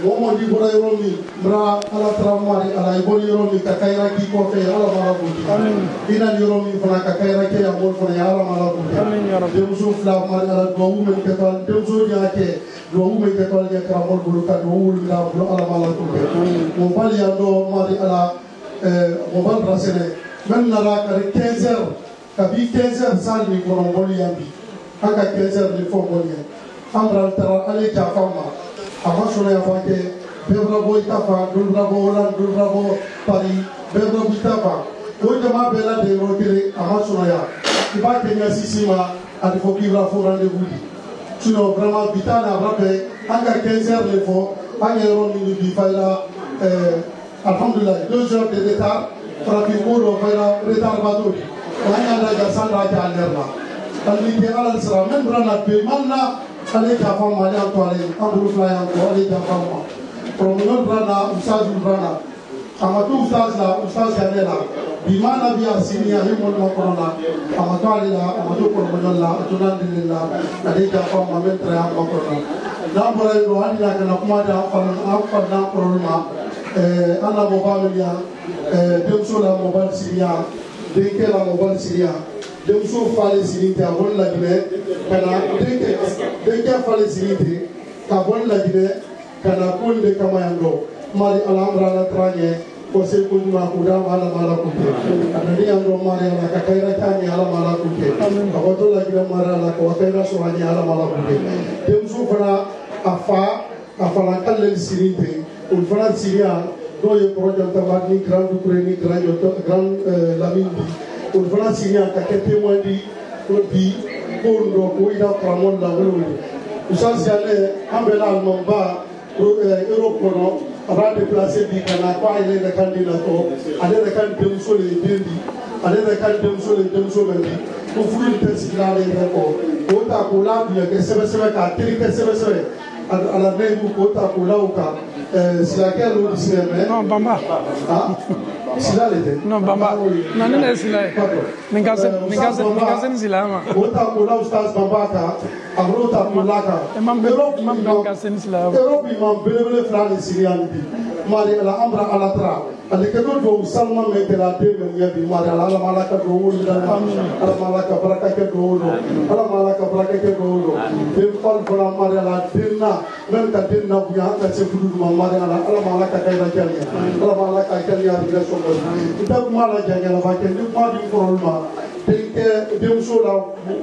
momo di bora yoromi bra ala tramari ala ibori yoromi kakaira ki ko fe ala mala buti amin ina yoromi fana kakaira ke amol fana ala mala buti amin ya rabbi demso fla mari ala do wumen ke tan demso jaake do wumen ke tan ya kramol bulu ka do wul la bulu ala mala buti mo bali ando mari ala mo bal rasene men nara kare 15h kabi 15h sal ni ko ngoli yambi aka 15h ni fo ngoli amra tara ale ja fama avant sur la banque Bebrabo Itafa Dulbrabo Hollande Dulbrabo Paris Bebrabo Itafa o jama bela de rokere avant sur la il va tenir sisima à il faut qu'il va faut rendez-vous sinon vraiment bitana rappel anga 15h le faut anga roni du faila alhamdulillah 2 heures de retard pratiquement le faila retard bateau anga da sandra ta lerna tandis que ala sera même rana pe manna ale ka fam mali an toile an fly an toile ka fam promenade rana usaz rana amatu usaz la bi mana bi asinia himol ma corona amatu ale la amatu promenade la tunandillah ale ka fam ma metre an corona na bora ro ani la kana kuma da fa na corona ana mobile ya demso la mobile siria de ke la mobile siria demso fale sirinte a bon la gine kana deke fale sirinte ka bon la gine kana kunde kama yando mari alhamra la tranye ko se kunma kuda mala mala kunte anani ando mari ala kakaira tani ala mala kunte abato la gine mara la ko kakaira so hani ala mala kunte demso fana afa kalle sirinte ul fana siria do ye projet tabani grand ukraini grand lamindi on fana signer ka ke témoin di ko bi ko ndo ko ida pramon la wolo usa siale ambela almamba Europe kono aba déplacer bi kana ko ile de candidato ale de kan demso le dendi ale de kan demso mendi ko fulu te sigla le ko ta ko la bi ke sebe ka tiri ke sebe ala ne ko ta ko la uka sila ke lo diseme non bamba sila le non bamba non ne sila mingasen sila ma ota ko la ustaz bamba ka abrota ko la ka imam mingasen sila Europe imam bele frane sirian bi mari ala amra ala tra ale ke do salman me de la de me yabi mari ala malaka do wol da ala malaka baraka ke do ala malaka baraka ke do be fal fala mari ala dinna men ka dinna bu ya ka se fudu mari ala malaka kay da jani ala malaka kay ya bi so ko ita kuma la jani la ba ke ni ma di forolma de de so la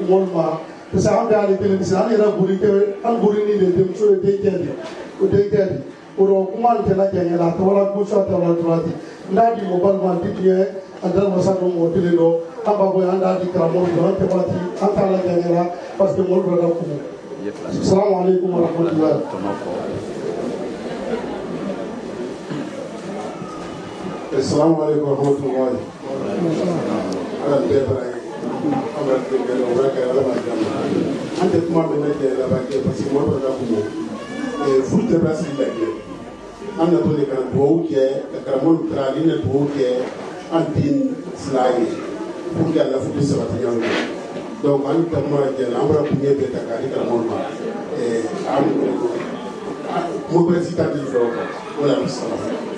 molma sa ande ale tele bisa ani ra buri ke an buri ni de so de jani o de jani oro kuma te la jani la to wala ko so to la trati ndadi mobile man titiye andal masado mo tele do amba boy anda di kramo do te wati anta la jani la parce que mo do da ko assalamu alaikum wa rahmatullah assalamu alaikum wa rahmatullah ala debra amra de gelo raka ala ma jamma ante kuma be nete la ba ke parce que mo do da ko full de brasil la ke amna to le kan do ke karamon traline do ke antin slide pour que la full se va tenir donc an ta mo ke amra pour ne be ta ka karamon ma am mo président du jour wala sallallahu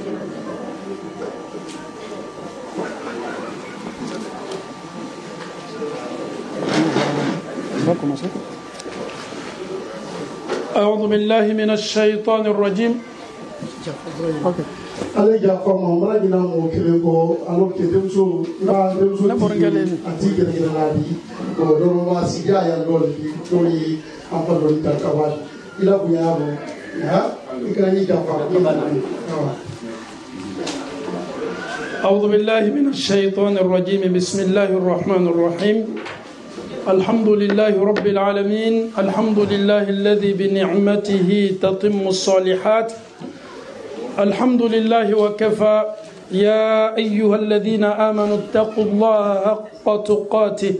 أعوذ بالله من الشيطان الرجيم. Ale ja fama mara gina mo kelego alors que demso ati gele ladi ko do ma siga ya lolli tori ampa do ta kawali ila buya bo ha ikrani ja fama أعوذ بالله من الشيطان الرجيم. بسم الله الرحمن الرحيم. الحمد لله رب العالمين. الحمد لله الذي بنعمته تتم الصالحات. الحمد لله وكفى. يا أيها الذين آمنوا اتقوا الله حق تقاته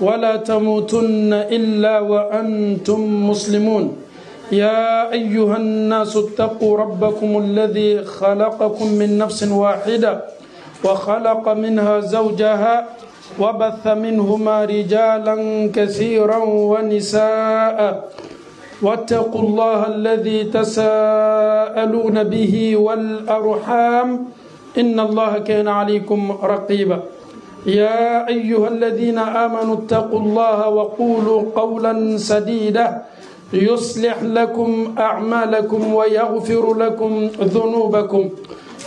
ولا تموتن إلا وأنتم مسلمون. يا أيها الناس اتقوا ربكم الذي خلقكم من نفس واحدة وخلق منها زوجها وبث منهما رجالا كثيرا ونساء واتقوا الله الذي تساءلون به والأرحام إن الله كان عليكم رقيبا يا أيها الذين آمنوا اتقوا الله وقولوا قولا سديدا يصلح لكم أعمالكم ويغفر لكم ذنوبكم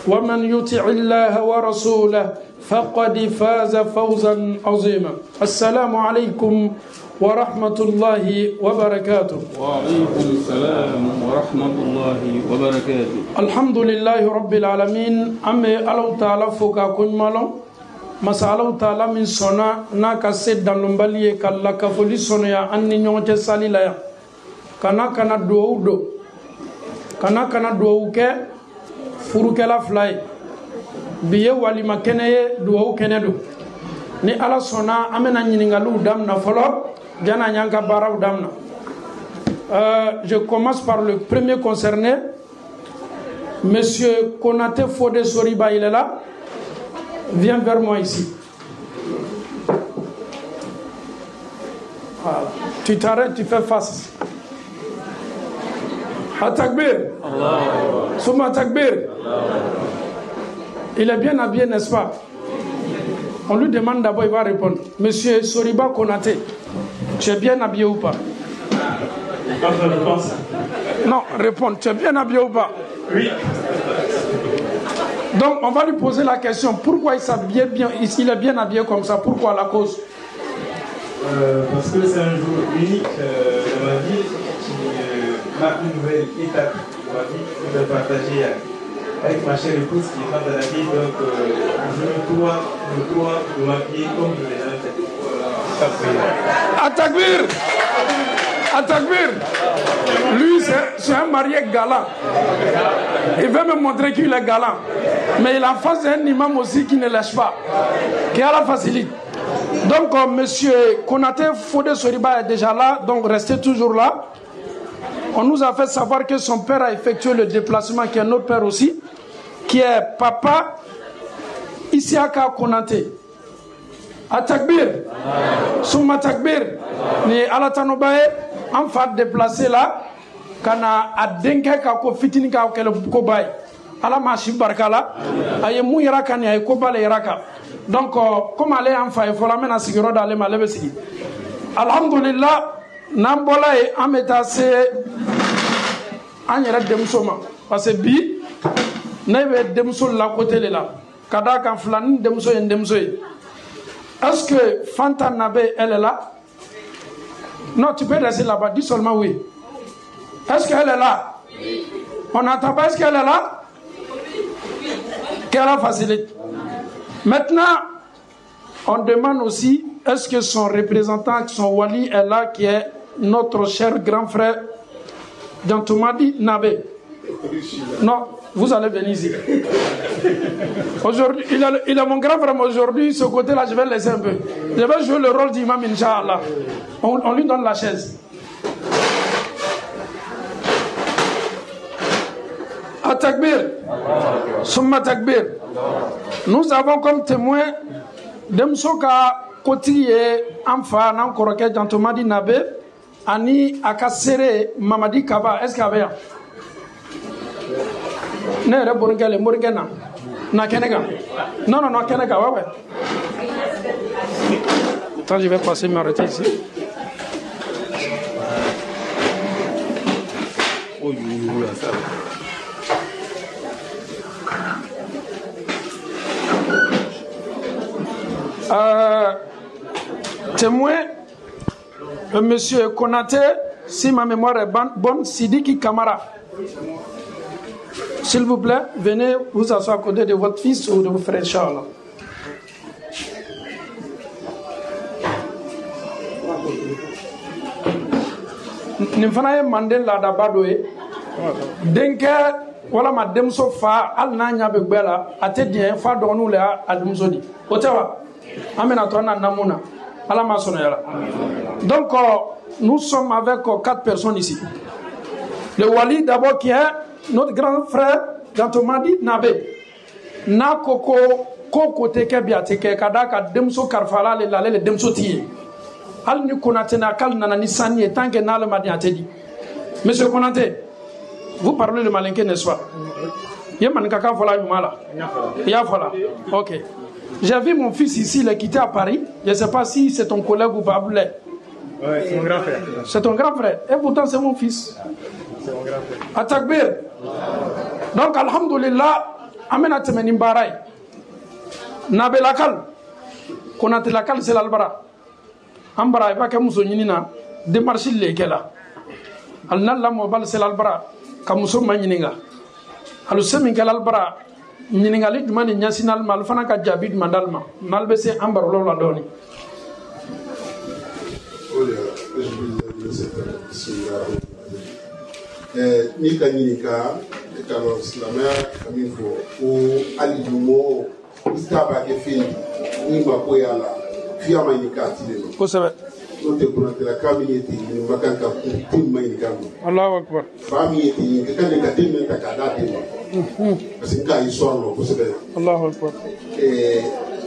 ومن يطع الله ورسوله فقد فاز فوزا عظيما السلام عليكم ورحمة الله وبركاته. وعليكم السلام ورحمة الله وبركاته. الحمد لله رب العالمين. أمي الله تعالى فوق كل مالون مسا الله تعالى من سنا ناك سيد دانلومبالي كلا كفولي سنيا أني نيوتة سالي لا كنا دو كنا دو كه فروكلا فلاي biye walima kene duwawu kene du ni ala sona amena nyiningalu damna folo jana nyanka baraw damna. Je commence par le premier concerné, monsieur Konaté Fodé Soriba, il est là. Viens vers moi ici. Voilà. Tu t'arrêtes, tu fais face. Atakbir. Souma Takbir. Il est bien habillé, n'est-ce pas? On lui demande d'abord, il va répondre. Monsieur Soriba Konaté, tu es bien habillé ou pas? Non, réponds, tu es bien habillé ou pas? Oui. Donc, on va lui poser la question, pourquoi il s'habille bien, il est bien habillé comme ça? Pourquoi la cause? Parce que c'est un jour unique dans ma vie qui marque une nouvelle étape de ma vie que je vais partager avec ma chère épouse qui est dans la vie. Donc, je me dois de m'habiller comme je l'ai jamais fait. Atakbir! Atakbir! Lui, c'est un marié galant. Il veut me montrer qu'il est galant. Mais il est en face d'un imam aussi qui ne lâche pas, qui a la facilité. Donc, monsieur Konaté Fodé Soriba est déjà là, donc restez toujours là. On nous a fait savoir que son père a effectué le déplacement, qui est notre père aussi, qui est papa Isiaka Konaté. Atakbir, Souma Takbir, ni Alatanobaye, en fait déplacé là, kana adenke kako fitini kako kele kobaye, ala machi barkala, aye mou iraka ni aye kobale iraka. Donc comme aller en fait, il faut la mettre en sécurité d'aller malebe sigi. Alhamdulillah, nambola e ametase anyere demsoma, parce que bi nebe demso la côté là, kada kan flani demso yen demso. Est-ce que Fanta Nabé, elle est là? Non, tu peux rester là-bas, dis seulement oui. Est-ce qu'elle est là? On n'entend pas, est-ce qu'elle est là? Qu'elle a facilité. Maintenant, on demande aussi, est-ce que son représentant, son wali est là, qui est notre cher grand frère Jantoumadi Nabé? Non, vous allez venir ici. Aujourd'hui, il est mon grand frère, mais aujourd'hui, ce côté-là, je vais le laisser un peu. Je vais jouer le rôle d'imam, Inch'Allah. On lui donne la chaise. Atakbir, Souma Takbir. Nous avons comme témoin Demsoka Koti et Amfa, Nankoroke, Jantoumadi Nabé, Ani Akasere, Mamadi Kaba. Est-ce qu'il y avait? Ne reborgale morgana na kenega non kenega ouais. Attends, je vais passer m'arrêter ici. Témoin monsieur Konaté, si ma mémoire est bonne, Sidiki Kamara. S'il vous plaît, venez vous asseoir à côté de votre fils ou de votre frère Charles. Nimfana Mandela d'Abadoé. Denke, voilà ma demso fa, al nanya begbela, ate dien fa donu le a demsodi. Otewa, amena tona namuna, ala masonera. Donc, nous sommes avec 4 personnes ici. Le wali d'abord qui est notre grand frère Jantoumadi Nabé. Na koko côté kebiateke kadaka demso karfala le lale le demso tiye. Al ni konatena kal nana ni sani tant que na le madi atedi. Monsieur Konaté, vous parlez le malinqué, n'est-ce pas? Ok. J'ai vu mon fils ici, il est quitté à Paris. Je ne sais pas si c'est ton collègue ou pas. Oui, c'est mon grand frère. C'est ton grand frère. Et pourtant, c'est mon fils. C'est mon grand frère. À Takbir. Donc, alhamdulillah, amena temeni mbaray. Nabe lakal. Konaté lakal, c'est l'albara. Ambara, il va que nous ayons démarché les gars. Al-Nalla mobile, c'est l'albara. Kamuso Manininga. Alusemi Galbara. Niningali Dumani National Malfanaka Jabid Mandalma, Malbese Ambarolo Ladoni. Nika Nika, Kano Slammer, Kamifo, ou Ali Dumo, Istaba Kefin, Nima Koyala, Fiama Nika Tino. Kosabe. Note Kunate la Kamiyeti, Makaka, Tim Mainikamu. Allah Akbar. Famiyeti, Kanika Dimenta Kadati. Parce que quand ils sont là, vous savez. Allahu Akbar. Et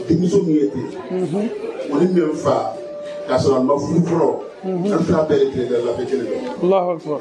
des maisons mietées. On est même pas. Quand on a ma foufro, on fait la belle de la pételle. Allahu Akbar.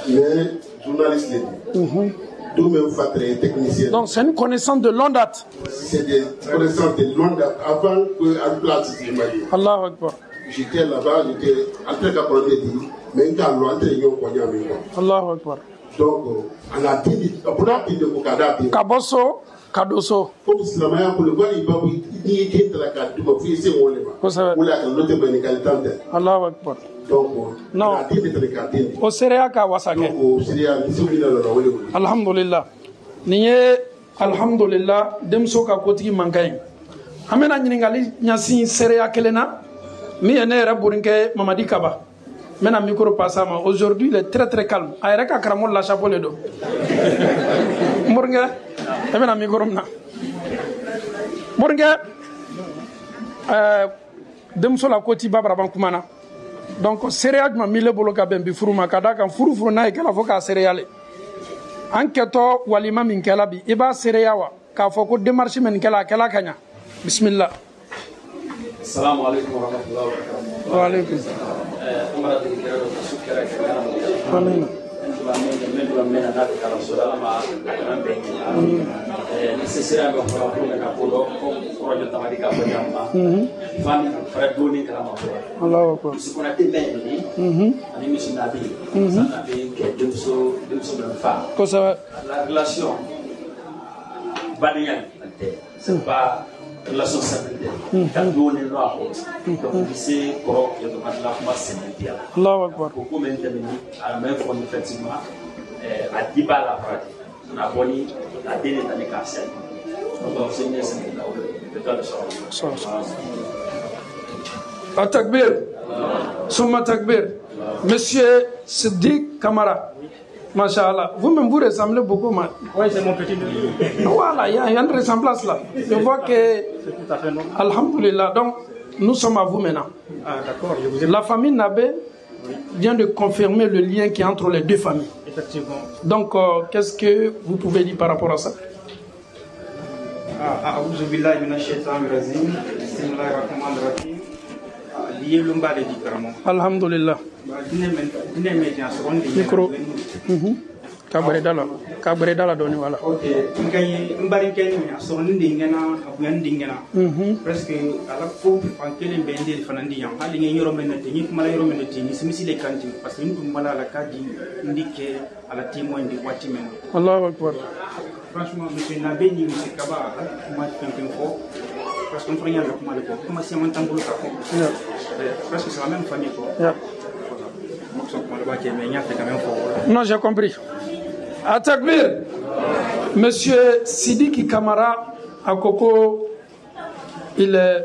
Mais journaliste, tout même pas très technicien. Donc c'est une connaissance de longue date. C'est des connaissances de longue date avant que à place de Mali. Allahu Akbar. J'étais là-bas, j'étais en train d'apprendre des dit, mais quand on entre, ils ont connu avec moi. Allahu Akbar. Donc, on a dit, on a dit de Bukada. Kaboso, Kadoso. Comme si la manière pour le voir, il va vous dire qu'il y a la carte de ma fille, c'est mon lèvre. Ou la carte de ma qualité. Allahu Akbar. Donc, non. On a dit de la carte. Au Syria, Kawasake. Donc, au Syria, nous sommes là. Alhamdulillah. Niye, Alhamdulillah, Demsoka Koti Mankain. Amena Ningali, Nyansi, Syria Kelena. Mi ene Raburinke, Mamadi Kaba. Maintenant, micro passama. Aujourd'hui, il est très très calme. Aéreka Kramon la chapeau le dos. Mourga, et maintenant, micro mna. Mourga, demso la koti babra bankumana. Donc, céréales ma mille boloka ben bifuruma kadaka furu na ikala foka céréales. Enquêto walima min kala bi iba céréawa ka foko démarche men kala kanya. Bismillah. Assalamu alaikum wa rahmatullahi wa barakatuh. Wa alaikum. Amin. La relation c'est pas relation sanitaire. Donc, c'est correct de la sanitaire. Beaucoup d'intervenir à la même fois, effectivement, à 10 balles la pratique. On a boni la dernière année cassée. Donc, c'est une sanitaire. Takbir. Souma Takbir. Monsieur Siddiq Kamara. Masha'Allah. Vous-même, vous ressemblez beaucoup. Oui, c'est mon petit neveu. Voilà, il y a une ressemblance là. Je vois que. C'est tout à fait normal. Alhamdulillah. Donc, nous sommes à vous maintenant. Ah, d'accord. Je vous ai... La famille Nabé vient de confirmer le lien qui est entre les deux familles. Effectivement. Donc, qu'est-ce que vous pouvez dire par rapport à ça? Alhamdulillah. Micro. Kabredala doni wala. Ok. Mbari keni asoni ndingena abuyan ndingena. Presque ala ko pankele bende fanandi yam. Hali ngi yoro menati ni kuma yoro menati ni simisi le kanti parce que ni kuma la kadi ndike ala timo ndi wati men. Allahu akbar. Franchement monsieur Nabé ni monsieur Kaba kuma quelqu'un fort parce qu'on prend avec moi le corps. Comment c'est mon tambolo ça quoi. Presque c'est la même famille quoi. Non, j'ai compris. À Takbir, monsieur Sidiki Kamara à Koko, il est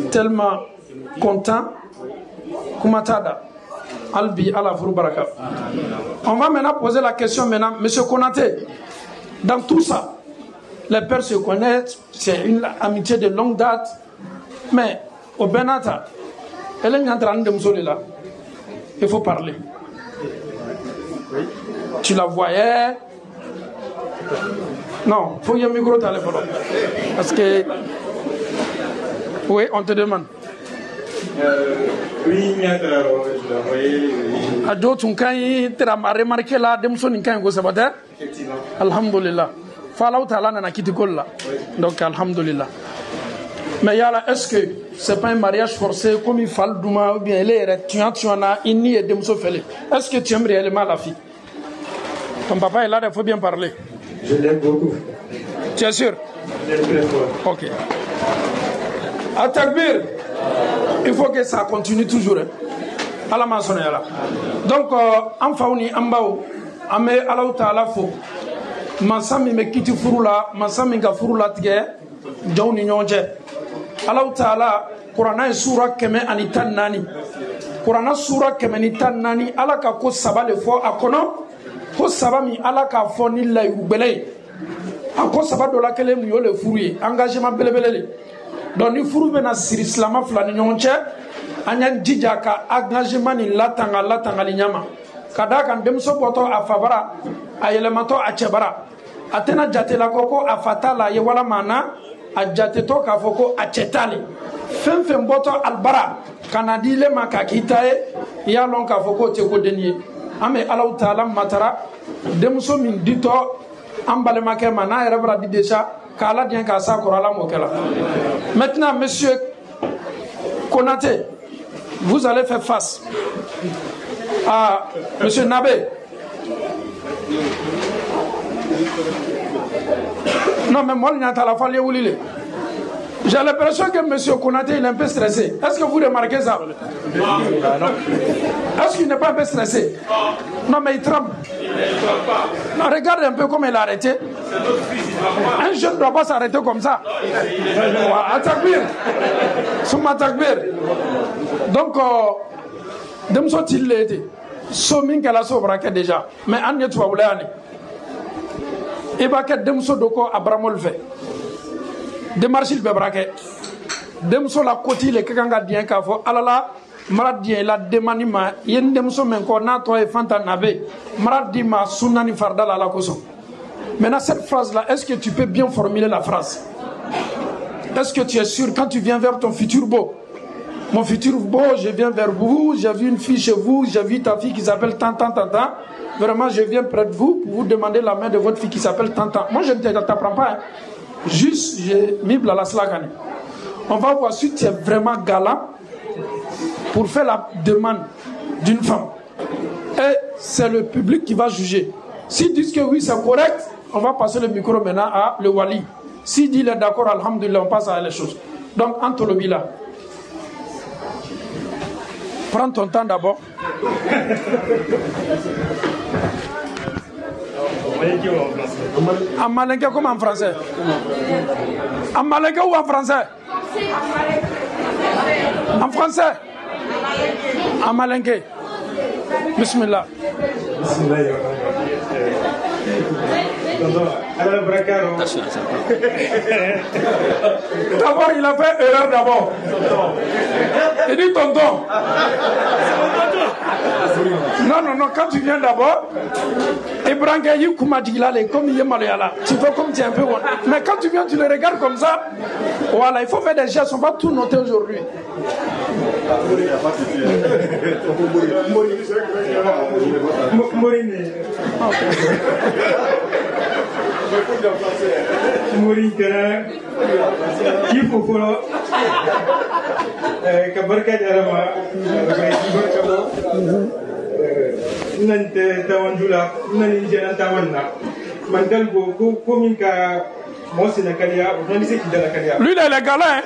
tellement content. Kumatada, Albi, Alafuru Baraka. On va maintenant poser la question maintenant, monsieur Konaté. Dans tout ça, les pères se connaissent, c'est une amitié de longue date, mais au Benata, elle est en train de me là. Il faut parler. Tu la voyais? Non, il faut y avoir un micro téléphone. Parce que... Oui, on te demande. Oui, il y a je l'ai envoyé. A d'autres qui ont remarqué là, des personnes qui ont saboté. Effectivement. Alhamdulillah. Fala Ta'ala n'a quitté là. Donc, alhamdulillah. Mais yala, est-ce que c'est pas un mariage forcé comme il faut Douma ou bien il est tu en as inni et demso fele. Est-ce que tu aimes réellement la fille? Ton papa est là, il faut bien parler. Je l'aime beaucoup. Tu es sûr? Je l'aime très fort. Ok. À Takbir, il faut que ça continue toujours. À la maçonnerie là. Donc, en fauni, en bas, en me Allah Ta'ala fo. Mansami me kiti furula, mansami ka furula tige, jawni nyonje. Allah Ta'ala, Qur'ana sura keme anitan nani. Qur'ana sura keme anitan nani, Allah ka ko sabale fo akono, ko sabami Allah ka fo ni la yubele. Ako sabado la kele mu yo le furu engagement belebelele. Donc ni furu bena siri islama fla ni nyonche, anya jija ka engagement ni latanga li nyama. Kada kan demso poto afabara, ayelemato achebara. Atena jate la koko afatala ye wala mana ajate to ka foko achetali fem boto albara kanadile makakitae ya lon ka foko te ko denier ame Allah Ta'ala matara demso min dito ambale make mana erebra di déjà kala dien ka sa korala mokela. Maintenant monsieur Konaté, vous allez faire face à monsieur Nabé. Non, mais moi, j'ai l'impression que M. Konaté il est un peu stressé. Est-ce que vous remarquez ça? Non. Est-ce qu'il n'est pas un peu stressé? Non, mais il tremble. Non, regarde un peu comment il a arrêté. Un jeune ne doit pas s'arrêter comme ça. Atakbir. Souma Takbir. Donc, Demso Tillé, Somin Kalaso braquet déjà. Mais Agnès Waoulani. Et bah que demso doko abramol fait démarche il bebrake demso la koti le kanga dien ka fo alala maradien la demanima yen demso men ko na to e fanta nabe maradima sunani fardala la koso. Maintenant cette phrase là, est-ce que tu peux bien formuler la phrase? Est-ce que tu es sûr quand tu viens vers ton futur beau? Mon futur beau, je viens vers vous, j'ai vu une fille chez vous, j'ai vu ta fille qui s'appelle tant. Vraiment, je viens près de vous pour vous demander la main de votre fille qui s'appelle Tantan. Moi, je ne t'apprends pas. Hein. Juste, j'ai mis la slagane. On va voir si tu es vraiment galant pour faire la demande d'une femme. Et c'est le public qui va juger. S'ils disent que oui, c'est correct, on va passer le micro maintenant à le wali. S'il dit il est d'accord, alhamdulillah, on passe à les choses. Donc, Antolobi là. Prends ton temps d'abord. En malinqué comme en français? En malinqué ou en français? En français? En malinqué. Bismillah. D'abord, il a fait erreur d'abord. Il dit tonton. Non, quand tu viens d'abord, Ibrahim comme il est malayala, tu fais comme tu es un peu. Mais quand tu viens, tu le regardes comme ça. Voilà, il faut faire des gestes, on va tout noter aujourd'hui. Lui, il est galant, hein?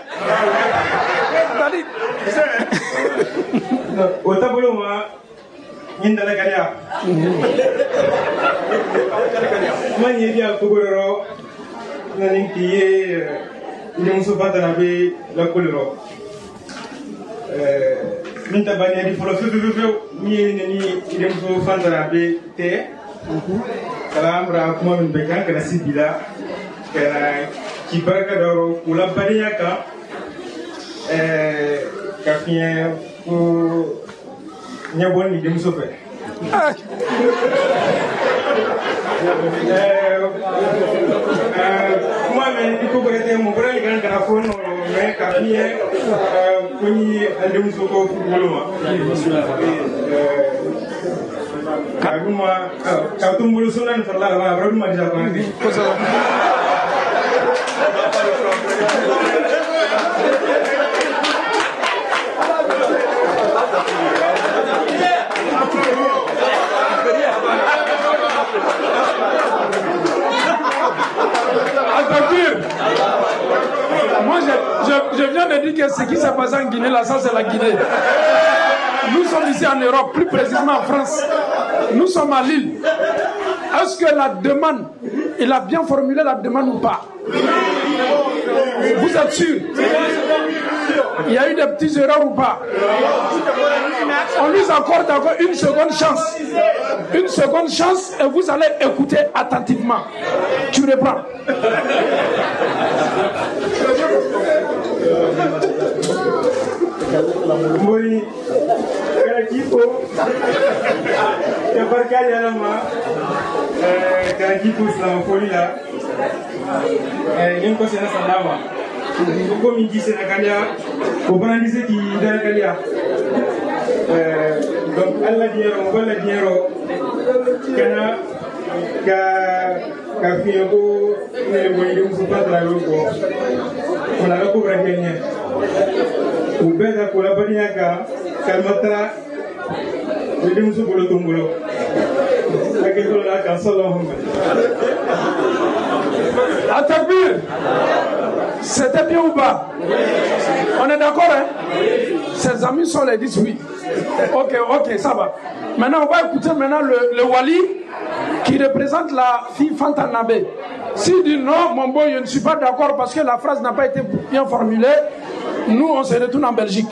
Au tableau, moi, il est galant. Moi, il est bien pour il est souvent dans la couleur. Il est pour le il est souvent dans la thé. Kalambra kuma min be kan kana sibila kana kibarka doro kula bariya ka kafien ko nyabon ni dem sofe kuma men iko berete mo bari kan kana fono me kafie kuni andum soko fuluma kaguma kautum bulu sunan farla ma baru ma disa bangi Moi, je viens de dire que ce qui s'est passé en Guinée, là, ça c'est la Guinée. Nous sommes ici en Europe, plus précisément en France. Nous sommes à Lille. Est-ce que la demande, il a bien formulé la demande ou pas? Vous êtes sûr? Il y a eu des petites erreurs ou pas? On lui accorde encore une seconde chance. Une seconde chance et vous allez écouter attentivement. Tu reprends. Oui, Karakipo, Kabarkali Alama, Karakipo Islamopoli là, Yenko Sena Sandama, Koko Midi Senakalia, Obrandise qui Danakalia. Donc, Allah Diero, Bola Diero, Kana, Kafiabo, Neboyum Supatra Loco, on a le couvert gagné. Ubeda Kulabaniaka, Kalmatra, William Subulo Tumbulo. Atakbir, c'était bien ou pas? On est d'accord, hein? Ses amis sont les 18. Ok, ça va. Maintenant, on va écouter le Wali qui représente la fille Fantanabe. S'il dit non, mon boy, je ne suis pas d'accord parce que la phrase n'a pas été bien formulée, nous, on se retourne en Belgique.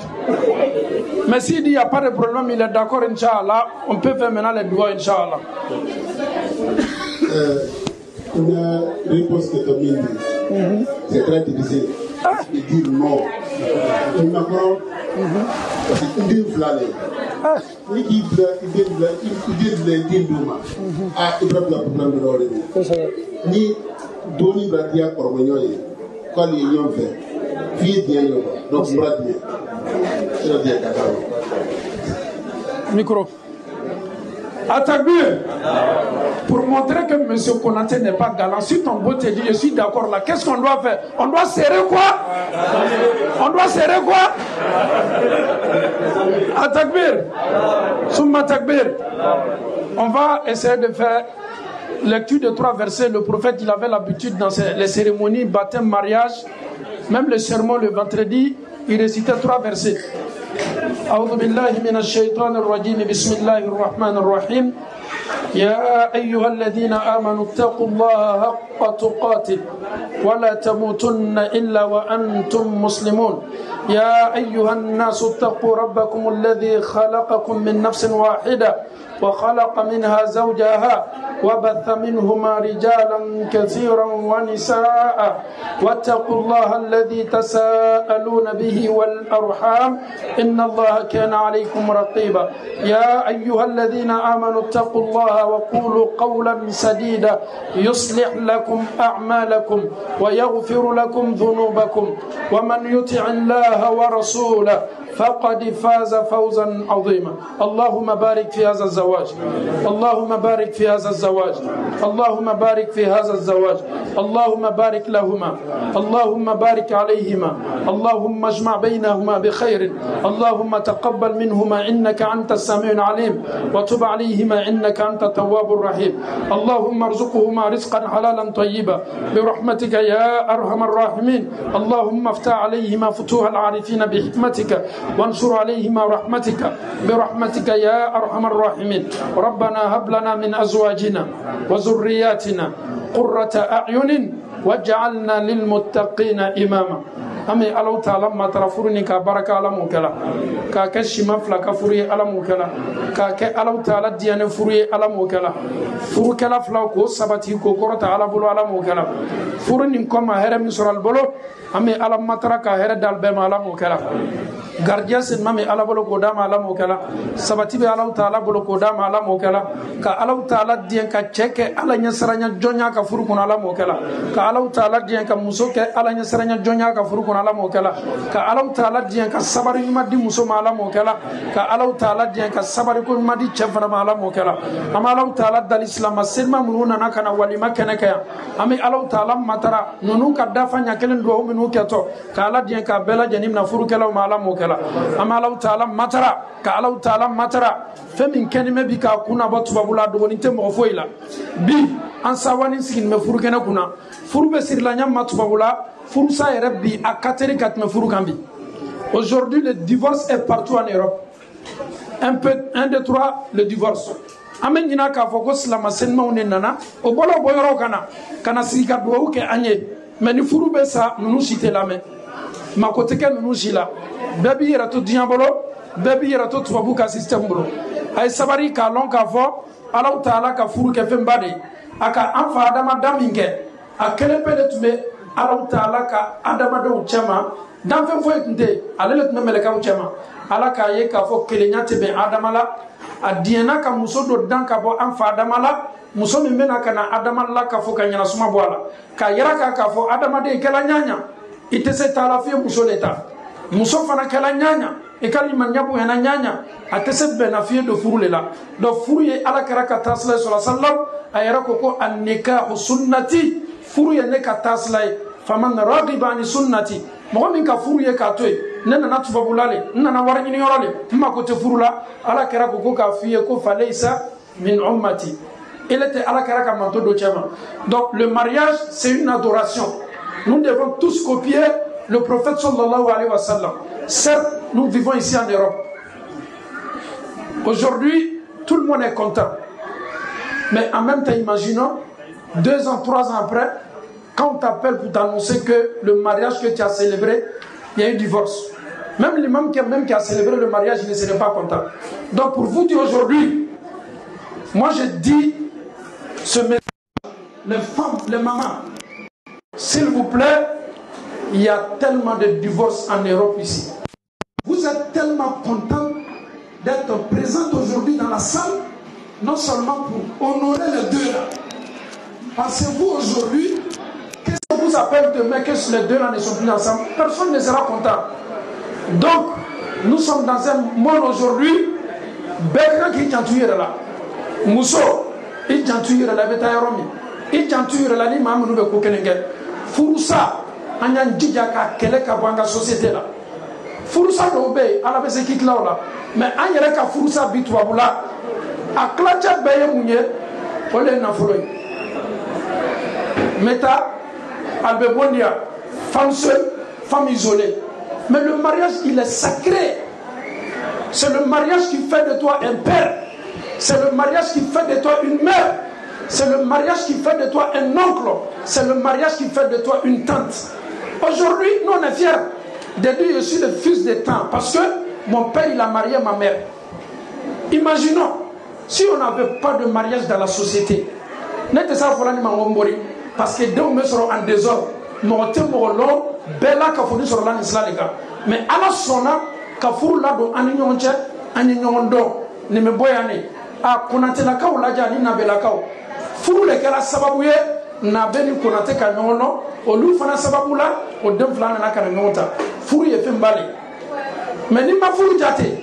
Mais s'il dit il n'y a pas de problème, il est d'accord, Inch'Allah, on peut faire maintenant les doigts, Inch'Allah. Une réponse que tu as mis, c'est très difficile. Il dit non. Il m'a dit, parce qu'il dit flané. Il dit ah, il va problème de l'ordre. Ni Doni Bradia Cormagnoye, quand il y a fait, fille bien, donc Bradia. C'est le bien Micro. Atakbir, pour montrer que M. Konaté n'est pas galant, si ton beau te dit je suis d'accord là, qu'est-ce qu'on doit faire? On doit serrer quoi? On doit serrer quoi? Atakbir, Soumma Takbir. On va essayer de faire lecture de 3 versets. Le prophète, il avait l'habitude dans les cérémonies, baptême, mariage, même le sermon le vendredi, il récitait 3 versets. أعوذ بالله من الشيطان الرجيم بسم الله الرحمن الرحيم يا أيها الذين آمنوا اتقوا الله حق تقاته ولا تموتن إلا وأنتم مسلمون يا أيها الناس اتقوا ربكم الذي خلقكم من نفس واحدة وخلق منها زوجها وبث منهما رجالا كثيرا ونساء واتقوا الله الذي تساءلون به والأرحام إن الله كان عليكم رقيبا يا أيها الذين آمنوا اتقوا الله وقولوا قولا سديدا يصلح لكم أعمالكم ويغفر لكم ذنوبكم ومن يطع الله ورسوله فقد فاز فوزا عظيما اللهم بارك في هذا الزواج اللهم بارك في هذا الزواج اللهم بارك في هذا الزواج اللهم بارك لهما اللهم بارك عليهما اللهم اجمع بينهما بخير اللهم تقبل منهما إنك أنت السميع العليم وتب عليهما إنك أنت التواب الرحيم اللهم ارزقهما رزقا حلالا طيبا برحمتك يا أرحم الراحمين اللهم افتح عليهما فتوح العارفين بحكمتك وانشر عليهما رحمتك برحمتك يا أرحم الراحمين ربنا هب لنا من أزواجنا وذرياتنا قرة أعين واجعلنا للمتقين إماما أمي الله تعالى ما ترفرني كبركة على موكلا كشما فلك فري على موكلا الله تعالى ديان فري على موكلا فركلا فلوكو سبتي كوكرة على بلو على موكلا فرني كم هرم سر البلو أمي الله ما ترك هرد البما على موكلا gardien sen mami ala bolo ko dama ala mo kala sabati be ala taala bolo ko dama ala mo kala ka ala taala dien ka cheke ala nya saranya jonya ka furu kuna ala mo kala ka ala taala dien ka muso ke ala nya saranya jonya ka furu kuna ala mo kala ka ala taala dien ka sabari ma di muso ma ala mo kala ka ala taala dien ka sabari ko ma di chefara ma ala mo kala ama ala taala dal islam selma muluna na kana walima keneka ami ala taala matara nunu ka dafa nya kelen do minu keto ka ala dien ka bela janim na furu kala ma ala mo kala ama ala taala matara ka ala taala matara femin kenime bi ka kuna batu babula do ni te mo foila bi an sawani sigin me furu kena kuna furu be sirla nyam matu babula furu sa rabbi akateri kat me furu kambi. Aujourd'hui le divorce est partout en Europe. Un, deux, trois, le divorce. Amen dina ka foko slama senma une nana o bolo boyoro kana sika do ke anye mais ni furu be sa nunu cité la main ma côté ke nunu jila baby rato diabolo baby rato tubabu ka système bro ay sabari ka lon ka fo ala taala ka furu ke fembade aka anfa adama daminge akele pele tume ala taala ka adama do chama dan fen fo etunde alele tume meleka chama ala ka ye ka fo kelenya tebe adama la adiena ka muso do dan ka bo anfa adama la muso min bena kana adama la ka fo ka nyana suma bo ala ka yara ka fo adama de kala nyanya ite se tala fi muso leta muso fana kala nyanya e kali manyabu hena nyanya atese bena fi do furu lela do furu ye ala kara ka tasla sallallahu alaihi wasallam ayara ko an nikahu sunnati furu ye ne ka tasla faman ragiba an sunnati mo min ka furu ye ka toy nana natu babulale nana warani yorale ma ko te furu la ala kara ko ka fi ko falaysa min ummati il était ala kara ka manto do chama. Donc le mariage c'est une adoration. Nous devons tous copier le prophète sallallahu alayhi wa sallam. Certes, nous vivons ici en Europe. Aujourd'hui, tout le monde est content. Mais en même temps, imaginons, 2 ans, 3 ans après, quand on t'appelle pour t'annoncer que le mariage que tu as célébré, il y a eu divorce. Même l'imam qui a célébré le mariage, il ne serait pas content. Donc pour vous dire aujourd'hui, moi je dis ce message, les femmes, les mamans, s'il vous plaît, il y a tellement de divorces en Europe ici. Vous êtes tellement contents d'être présents aujourd'hui dans la salle, non seulement pour honorer les deux là. Pensez-vous aujourd'hui, qu'est-ce que vous appelle demain que les deux là ne sont plus ensemble? Personne ne sera content. Donc, nous sommes dans un monde aujourd'hui, Belga qui tient là. Mousso, il tient là, Betayaromi, il tient là, ni Mamou de Kokenenge. Furusa, Anyan Djaka, Keleka Banga société là. Furusa d'obé, à la base quitte là. Mais Anyereka Furusa Bitouabula, à Kladja Baye Mounier, Ole Nafoloy. Meta, Albebondia, femme seule, femme isolée. Mais le mariage, il est sacré. C'est le mariage qui fait de toi un père. C'est le mariage qui fait de toi une mère. C'est le mariage qui fait de toi un oncle. C'est le mariage qui fait de toi une tante. Aujourd'hui, nous on est fiers de dire je suis le fils de temps parce que mon père il a marié ma mère. Imaginons si on n'avait pas de mariage dans la société. Parce que deux me seront en désordre. Mais à la sona, Kafur lado aninyonche, aninyondo, ne me boyane. A konate la kao la jani na bela kao. Furu le kala sababuye na beni konate ka nyono, o lu fana sababula, o dem flana na kana nyonta. Furu ye fembale. Mais ni ma furu jate,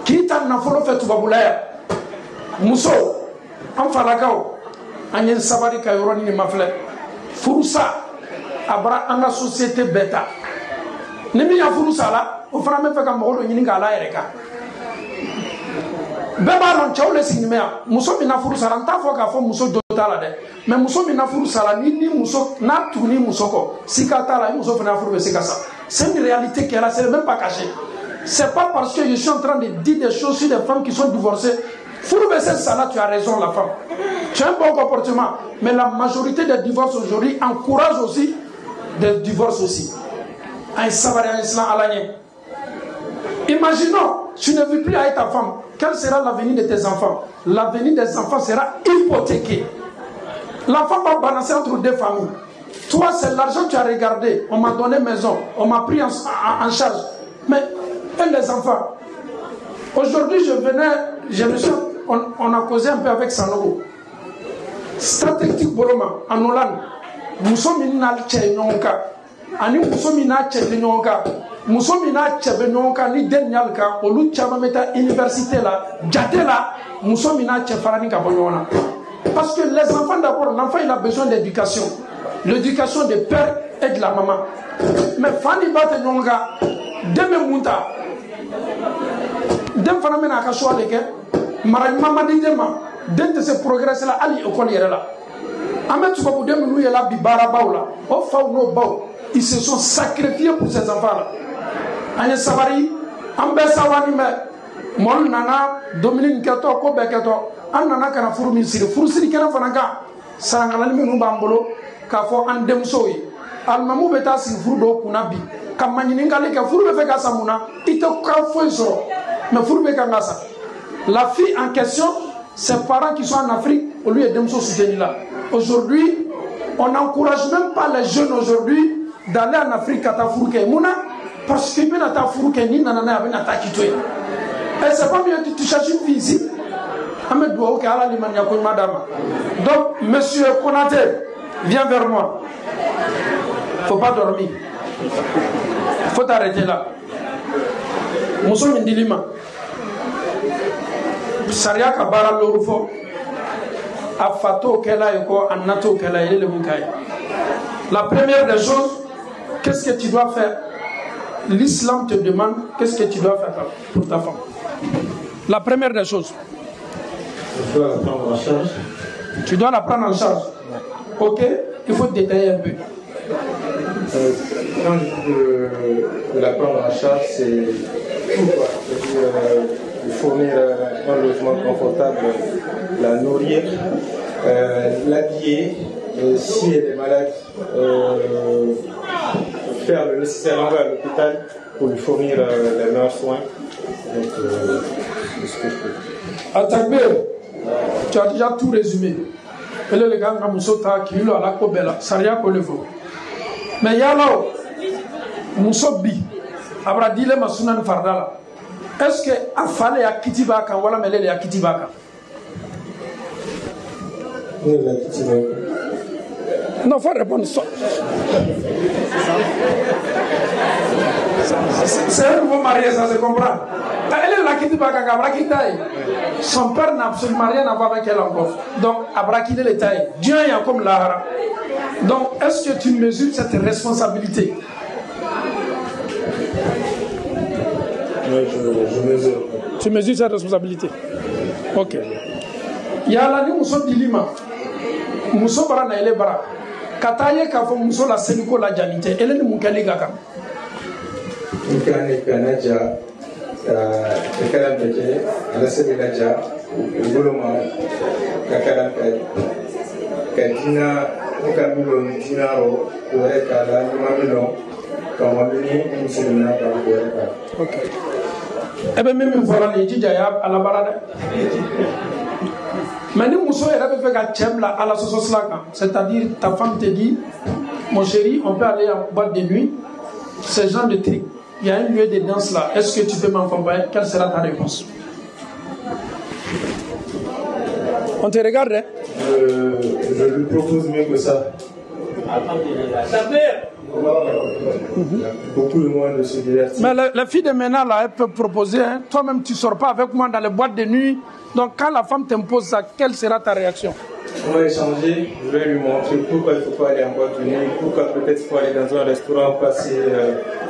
kita na folo fetu babulaya. Muso, amfala kao, anyen sabari ka yoroni ni mafle. Furu sa, abra anga société beta. Nimi ya furu sala, o fana me fe ka mogo do nyini ka la yere ka. Beba lon chawle sinimea, muso mina furu sala nta fo ka fo muso jota la de. Mais muso mina furu sala ni muso na tuni muso ko, sika ta la muso fana furu be sika sa. C'est une réalité qui est là, c'est même pas caché. C'est pas parce que je suis en train de dire des choses sur des femmes qui sont divorcées. Furu be ça là, tu as raison la femme. Tu as un bon comportement, mais la majorité des divorces aujourd'hui encourage aussi des divorces aussi. Imaginons, tu ne vis plus avec ta femme. Quel sera l'avenir de tes enfants? L'avenir des enfants sera hypothéqué. L'enfant va balancer entre deux familles. Toi, c'est l'argent que tu as regardé. On m'a donné maison, on m'a pris en charge. Mais et les enfants. Aujourd'hui, on a causé un peu avec Sanogo. Stratégique Boloma, en Hollande, nous sommes une alchényonka, ani nous sommes une alchényonka, nous sommes une alchényonka, ni denyalka, au lieu de chamameta université là, jatela, nous sommes une alchényonka kabonyona. Parce que les enfants d'abord, l'enfant il a besoin d'éducation, l'éducation des pères et de la maman. Mais Fanny Bate Nyonga, deme munta, dem fana mena akaswa leke, marani mama di dema. Dès que ce progrès là, Ali au collier là. Ahmed Soubaboudem nous est là, Bibara Baoula. Au Fauno Bao, ils se sont sacrifiés pour ces enfants là. Agnès Savary, Ambessa Wanime, Mol Nana, Dominique Kato, Kobe Kato, Anana Kana Furmisiri, Furusiri Kana Fanaka, Sarangalani Mubambolo, Kafo Andemsoi, Almamou Betas Furdo Kunabi, Kamaningali Kafurbe Fekasamuna, Ito Kafoiso, mais Furbe Kangasa. La fille en question, ses parents qui sont en Afrique, au lieu de me soutenir là. Aujourd'hui, on n'encourage même pas les jeunes aujourd'hui d'aller en Afrique à Tafourouke. Mouna, parce que bien à Tafourouke, ni nanana avec Natakitoé. Et c'est pas mieux que tu cherches une fille ici. Ahmed Douaou qui a la limania comme madame. Donc, monsieur Konaté, viens vers moi. Faut pas dormir. Faut t'arrêter là. Mousso Mindilima. Saria Kabara Lorufo, Afato Kela Eko, Anato Kela et le Moukaï. La première des choses, qu'est-ce que tu dois faire? L'islam te demande, qu'est-ce que tu dois faire pour ta femme? La première des choses. Je dois la prendre en charge. Tu dois la prendre en charge. Ok, il faut te détailler un peu. Quand je veux la prendre en charge, c'est tout quoi. Fournir un logement confortable, la nourrir, l'habiller, si elle est malade, faire le nécessaire envers à l'hôpital pour lui fournir les meilleurs soins. Donc, c'est ce que je peux. Atakbe, tu as déjà tout résumé. Et le gars, Moussota, qui est à la Kobela, ça rien qu'on le faut. Mais il y a là, Moussobi, Abradile Masunan Fardala. Est-ce que Afale a Kitibaka ou Mele a Kitibaka? Non, il faut répondre ça. C'est un nouveau marié, ça se comprend. Elle est la Kitibaka Kabrakitaï. Son père n'a absolument rien à voir avec elle encore. Donc, Abrakide le taille. Dieu est comme l'Ahara. Donc, est-ce que tu mesures cette responsabilité? Oui, je mesure. Tu mesures cette responsabilité. Ok. Il y a la Mousso Dilima. Mousso Bara na ele bara. Kataye Kafo Mousso la Seniko la Janite. Elle est Moukali Gaka. Mukane Kanaja, Kakaram Beke, la Seminaja, Goloma, Kakaram Kadina, Mukamilo, Dinaro, Urekala, Mamino, Kamamini, Musulina, Kamuereka. Ok. Eh bien, même voilà les Djaya à la barade. Mais nous, Mousso, elle avait fait un tchèbla à la sauce là. C'est-à-dire, ta femme te dit, mon chéri, on peut aller en boîte de nuit. Ce genre de truc. Il y a un lieu de danse là. Est-ce que tu peux m'accompagner? Quelle sera ta réponse? On te regarde, hein? Je lui propose mieux que ça. Beaucoup de moins de se divertir. Mais la fille de maintenant là, elle peut proposer, hein? Toi-même tu ne sors pas avec moi dans les boîtes de nuit. Donc quand la femme t'impose ça, quelle sera ta réaction? On va échanger, je vais lui montrer pourquoi il ne faut pas aller en boîte de nuit, pourquoi peut-être il faut aller dans un restaurant, passer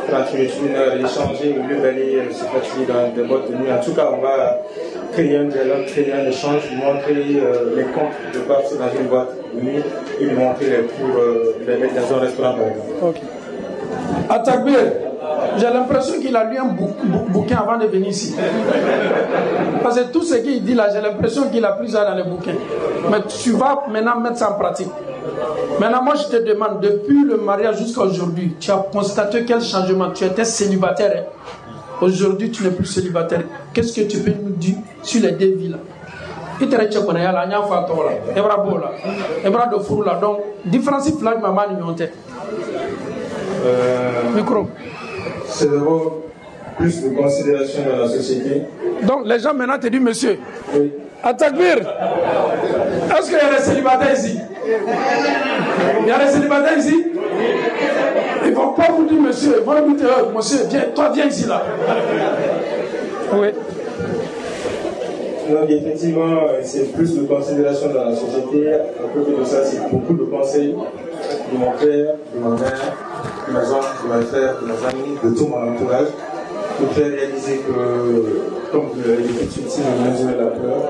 30 minutes, une heure, échanger, au lieu d'aller se fatiguer dans des boîtes de nuit. En tout cas, on va créer un dialogue, créer un échange, lui montrer les comptes de partir dans une boîte de nuit et lui montrer les cours de mettre dans un restaurant par exemple. Ok. Atakbir, j'ai l'impression qu'il a lu un bouquin avant de venir ici. Parce que tout ce qu'il dit là, j'ai l'impression qu'il a pris ça dans le bouquin. Mais tu vas maintenant mettre ça en pratique. Maintenant, moi je te demande, depuis le mariage jusqu'à aujourd'hui, tu as constaté quel changement? Tu étais célibataire. Hein? Aujourd'hui, tu n'es plus célibataire. Qu'est-ce que tu peux nous dire sur les deux vies là? Donc, différence flag maman. Micro. C'est d'abord plus de considération dans la société. Donc les gens maintenant te disent monsieur. Oui. À Takbir, est-ce qu'il y a des célibataires ici? Il y a des célibataires ici? Ils ne vont pas vous dire monsieur, ils vont vous dire monsieur, viens, toi viens ici là. Oui. Donc effectivement, c'est plus de considération dans la société. À côté de ça, c'est beaucoup de conseils de mon père, de ma mère, de mes oncles, de mes frères, de mes amis, de tout mon entourage, pour faire réaliser que, comme vous l'avez dit, si je mesurais la peur,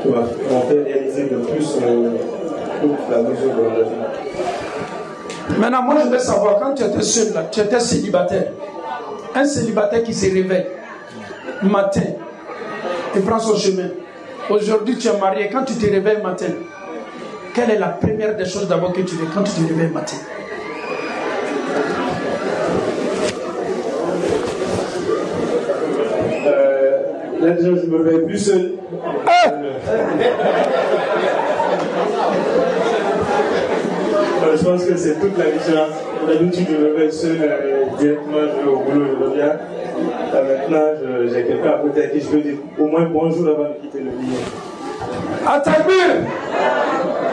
qui m'ont fait réaliser de plus toute la mesure de la vie. Maintenant, moi je veux savoir, quand tu étais seul là, tu étais célibataire, un célibataire qui se réveille matin, il prend son chemin. Aujourd'hui tu es marié, quand tu te réveilles matin, quelle est la première des choses d'abord que tu fais quand tu te réveilles matin? Là déjà je me réveille plus seul. Je pense que c'est toute la différence. D'habitude je me réveille seul, directement je vais au boulot, je reviens. Maintenant j'ai quelqu'un à côté à qui je peux dire au moins bonjour avant de quitter le lit. À Takbir,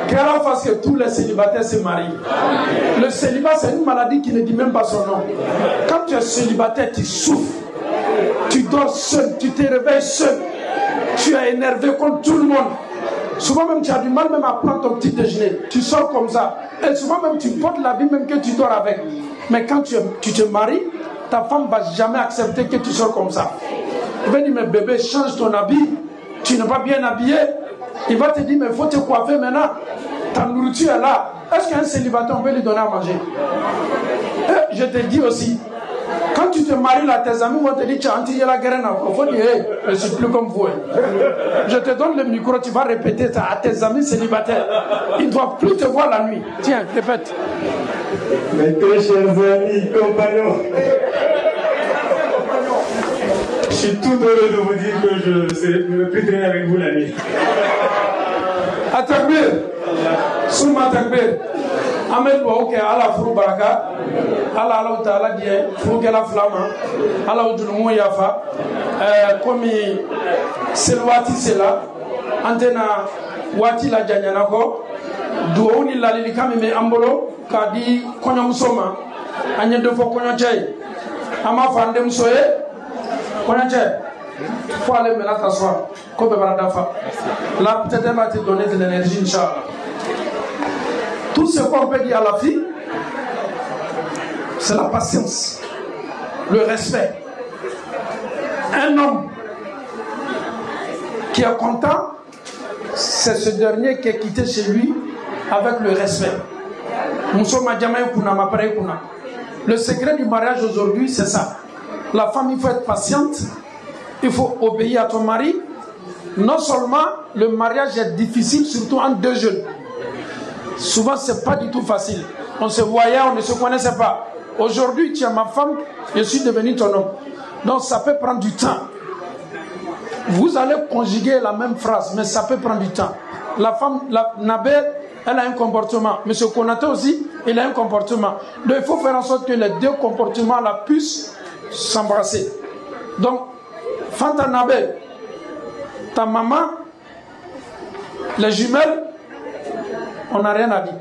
qu'Allah fasse que tous les célibataires se marient. Le célibat c'est une maladie qui ne dit même pas son nom. Quand tu es célibataire, tu souffres. Tu dors seul, tu te réveilles seul. Tu es énervé contre tout le monde. Souvent même tu as du mal même à prendre ton petit déjeuner. Tu sors comme ça. Et souvent même tu portes la vie même que tu dors avec. Mais quand tu te maries, ta femme ne va jamais accepter que tu sors comme ça. Il va dire mais bébé change ton habit. Tu n'es pas bien habillé. Il va te dire mais il faut te coiffer maintenant. Ta nourriture est là. Est-ce qu'un célibataire on peut lui donner à manger? Et je te dis aussi, quand tu te maries là, tes amis vont te dire tu as anti la graine. Il faut dire hey, je ne suis plus comme vous. Je te donne le micro, tu vas répéter ça à tes amis célibataires. Ils ne doivent plus te voir la nuit. Tiens, répète. Mes très chers amis, compagnons, je suis tout heureux de vous dire que je ne vais plus traîner avec vous la nuit. À Takbir, Souma Takbir, Ahmed Waouke, Allah Furu Baraka, Allah Ta'ala dit, Furu la Flama, Allah Djounou Yafa, comme c'est Wati c'est là, Antena Wati la Djanyanako, Dououni la Lilikami me Ambolo, Kadi Konyam Soma, Anya Defo Konyache, Ama Fandem Soye, Konyache. Il faut aller maintenant t'asseoir. Là, peut-être elle va te donner de l'énergie, Inch'Allah. Tout ce qu'on peut dire à la fille, c'est la patience, le respect. Un homme qui est content, c'est ce dernier qui est quitté chez lui avec le respect. Le secret du mariage aujourd'hui, c'est ça. La femme, il faut être patiente. Il faut obéir à ton mari. Non seulement le mariage est difficile, surtout entre deux jeunes. Souvent, ce n'est pas du tout facile. On se voyait, on ne se connaissait pas. Aujourd'hui, tu es ma femme, je suis devenu ton homme. Donc, ça peut prendre du temps. Vous allez conjuguer la même phrase, mais ça peut prendre du temps. La femme, la Nabé, elle a un comportement. Monsieur Konaté aussi, il a un comportement. Donc, il faut faire en sorte que les deux comportements là puissent s'embrasser. Donc, Fanta Nabé, ta maman, les jumelles, on n'a rien à dire.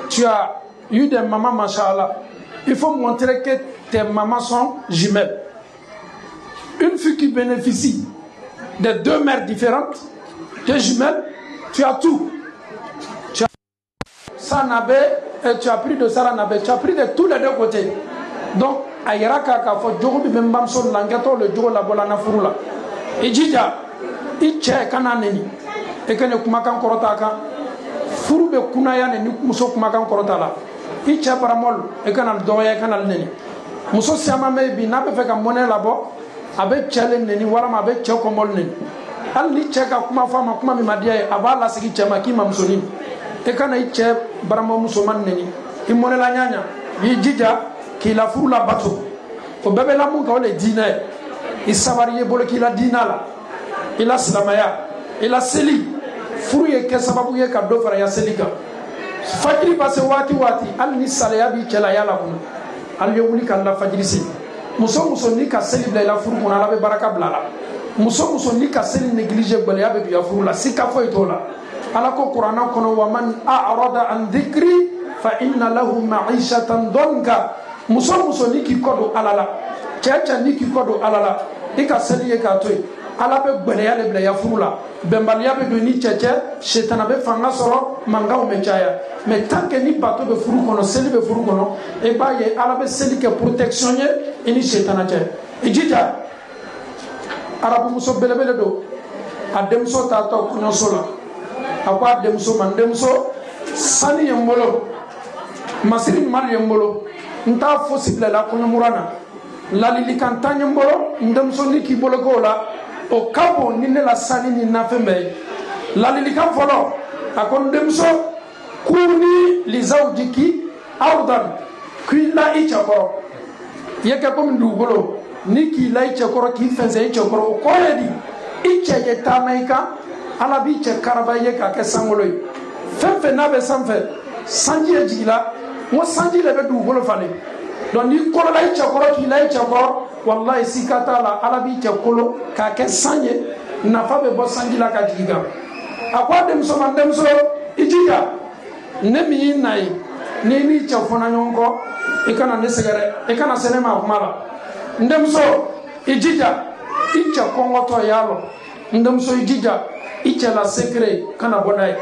Tu as eu des mamans, machallah. Il faut montrer que tes mamans sont jumelles. Une fille qui bénéficie de deux mères différentes, tes jumelles, tu as tout. Tu as Sanabé et tu as pris de Saranabé. Tu as pris de tous les deux côtés. Donc, ayera kaka fo jogo bi membam son langato le jogo la bola na furula ejija iche kana neni e kene kuma kan korota kan furu be kunaya ne ni muso kuma kan korota la iche paramol e kana doya kana neni muso siama me bi na be fe ka mone la bo abe chele neni wala ma be che ko mol neni al ni che ka kuma fama kuma mi madia aba la sigi che ma ki mam soni e kana iche baramo muso man neni i mone la nyanya yi jija qui la foule la bateau. Au bébé la mouka on est dîner. Il savarié bolo qui la dîna là. Il a slamaya. Il a seli. Fouye que sababuye ka do fara ya selika. Fajiri passe wati al ni salaya bi chela ya la kun. Al yewuli kan la fajiri si. muso muso ni ka seli bila ila furu kɔnɔ ala bɛ baraka bila la muso muso ni ka seli néglige gbɛlɛya bɛ bila furu la sika foyi t'o la ala ko kuranna kɔnɔ wa man a'rada an dhikri fa inna lahu ma'ishatan donka muso muso ni k'i kɔ don ala la cɛ cɛ ni k'i kɔ don ala la i ka seli ye k'a to yen ala bɛ gbɛlɛya de bila ya furu la bɛnbaliya bɛ don ni cɛ cɛ setana bɛ fanga sɔrɔ mankanw bɛ caya mais tant que ni bato bɛ furu kɔnɔ seli bɛ furu kɔnɔ i b'a ye ala bɛ seli kɛ protection ye i ni setana cɛ i jija arabu muso belebele don a denmuso taatɔ kɔɲɔso la a ko a denmuso ma n denmuso sani ye n bolo masiri ɲuman ye n bolo n t'a fosi bila la kɔɲɔmura na ladilikan tan ye n bolo n denmuso ni k'i bolo k'o la o ka bon ni ne la sani ni nafɛn bɛɛ ye ladilikan fɔlɔ a ko n denmuso kuni lizawjiki awdan k'i la i cɛ kɔrɔ i ye kɛ komi dugukolo ni k'i la i cɛ kɔrɔ k'i fɛnsɛ i cɛ kɔrɔ o kɔrɔ ye di i cɛ ye taama i kan ala b'i cɛ karaba ye k'a kɛ sankolo ye fɛn fɛn n'a bɛ sanfɛ sanji ye jigila n ko sanji de bɛ dugukolo falen donc n'i kolola i cɛ kɔrɔ k'i la i cɛ kɔrɔ wallahi sika t'a la ala b'i cɛ kolo k'a kɛ san ye nafa bɛ bɔ sanji la ka jigin kan a ko a denmuso ma n denmuso i jija ne min y'i na ye n'i n'i cɛ fɔnna ɲɔgɔn kɔ i kana ne sɛgɛrɛ i kana se ne ma kuma la n denmuso i jija i cɛ kɔngɔtɔ y'a lɔ n denmuso i jija i cɛ la secret kana bɔ n'a ye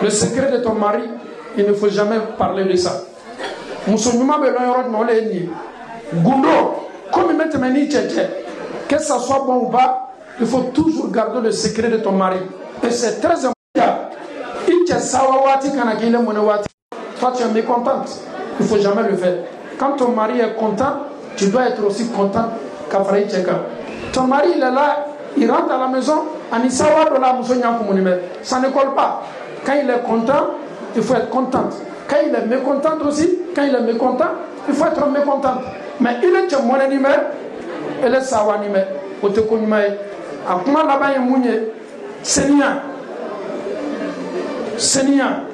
le secret de ton mari il ne faut jamais parler de ça muso ɲuman bɛ lɔn yɔrɔ jumɛn o le ye nin ye gundo comme bɛ tɛmɛ n'i cɛ cɛ que ça soit bon ou pas il faut toujours garder le secret de ton mari et c'est très important i cɛ sawa waati kana k'i le mɔnɛ waati toi tu es mécontente il faut jamais le faire quand ton mari est content tu dois être aussi content ka fara i cɛ kan ton mari il est là il rentre à la maison ani sawa dɔ la muso ɲa kumuni mɛ ça ne colle pas quand il est content il faut être contente quand il est mécontent aussi quand il est mécontent il faut être mécontente mais il est cɛ mɔnɛ ni mɛ il est sawa ni mɛ o tɛ ko ɲuman ye a kuma laban ye mun ye seniya seniya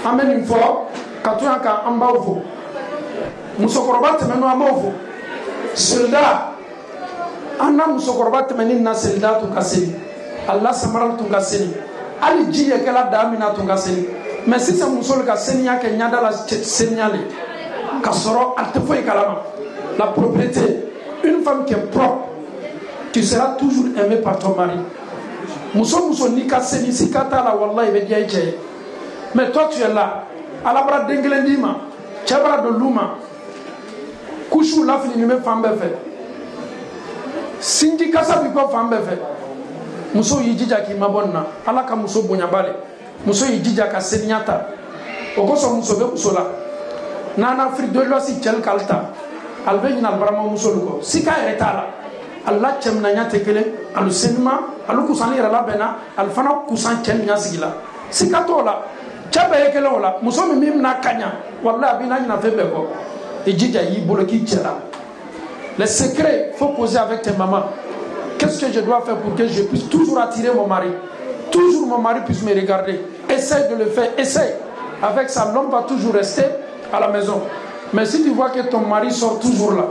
an bɛ nin fɔ ka to yan kan an b'aw fo musokɔrɔba tɛmɛnnu an b'aw fo selida an na musokɔrɔba tɛmɛnni na selida tun ka seli ala samara tun ka seli hali ji ye kɛla da min na tun ka seli mais sisan muso ka seniya kɛ ɲada la seniya le ka sɔrɔ a tɛ foyi kalama la propriété une femme qui est propre tu seras toujours aimé par ton mari muso muso n'i ka seli si ka t'a la wallahi i bɛ diya i cɛ ye mais toi tu es là ala bara den kelen d'i ma cɛ bara don lu ma kusiw lafili nin bɛ fan bɛɛ fɛ sinji kasa bi kɔ fan bɛɛ fɛ muso y'i jija k'i mabɔ nin na ala ka muso bonyaba le muso y'i jija ka seniya ta o kosɔn muso bɛ muso la n'an Afrique de l'Ouest cɛli k'ale ta ale bɛ ɲinɛ ale balimamuso de kɔ sika yɛrɛ t'a la ale la cɛminɛnya tɛ kelen ale senima ale kusanni yɛrɛ labɛnna ale fana kusan cɛ min ya sigi la sika t'o la cɛ bɛɛ ye kelen o la muso min min bɛna kaɲa walahi a b'i na ɲinɛ fɛn bɛɛ kɔ i jija y'i bolo k'i cɛ la les secrets faut poser avec tes mamans. Qu'est-ce que je dois faire pour que je puisse toujours attirer mon mari, toujours mon mari puisse me regarder. Essaye de le faire, essaye. Avec ça, l'homme va toujours rester à la maison. Mais si tu vois que ton mari sort toujours là,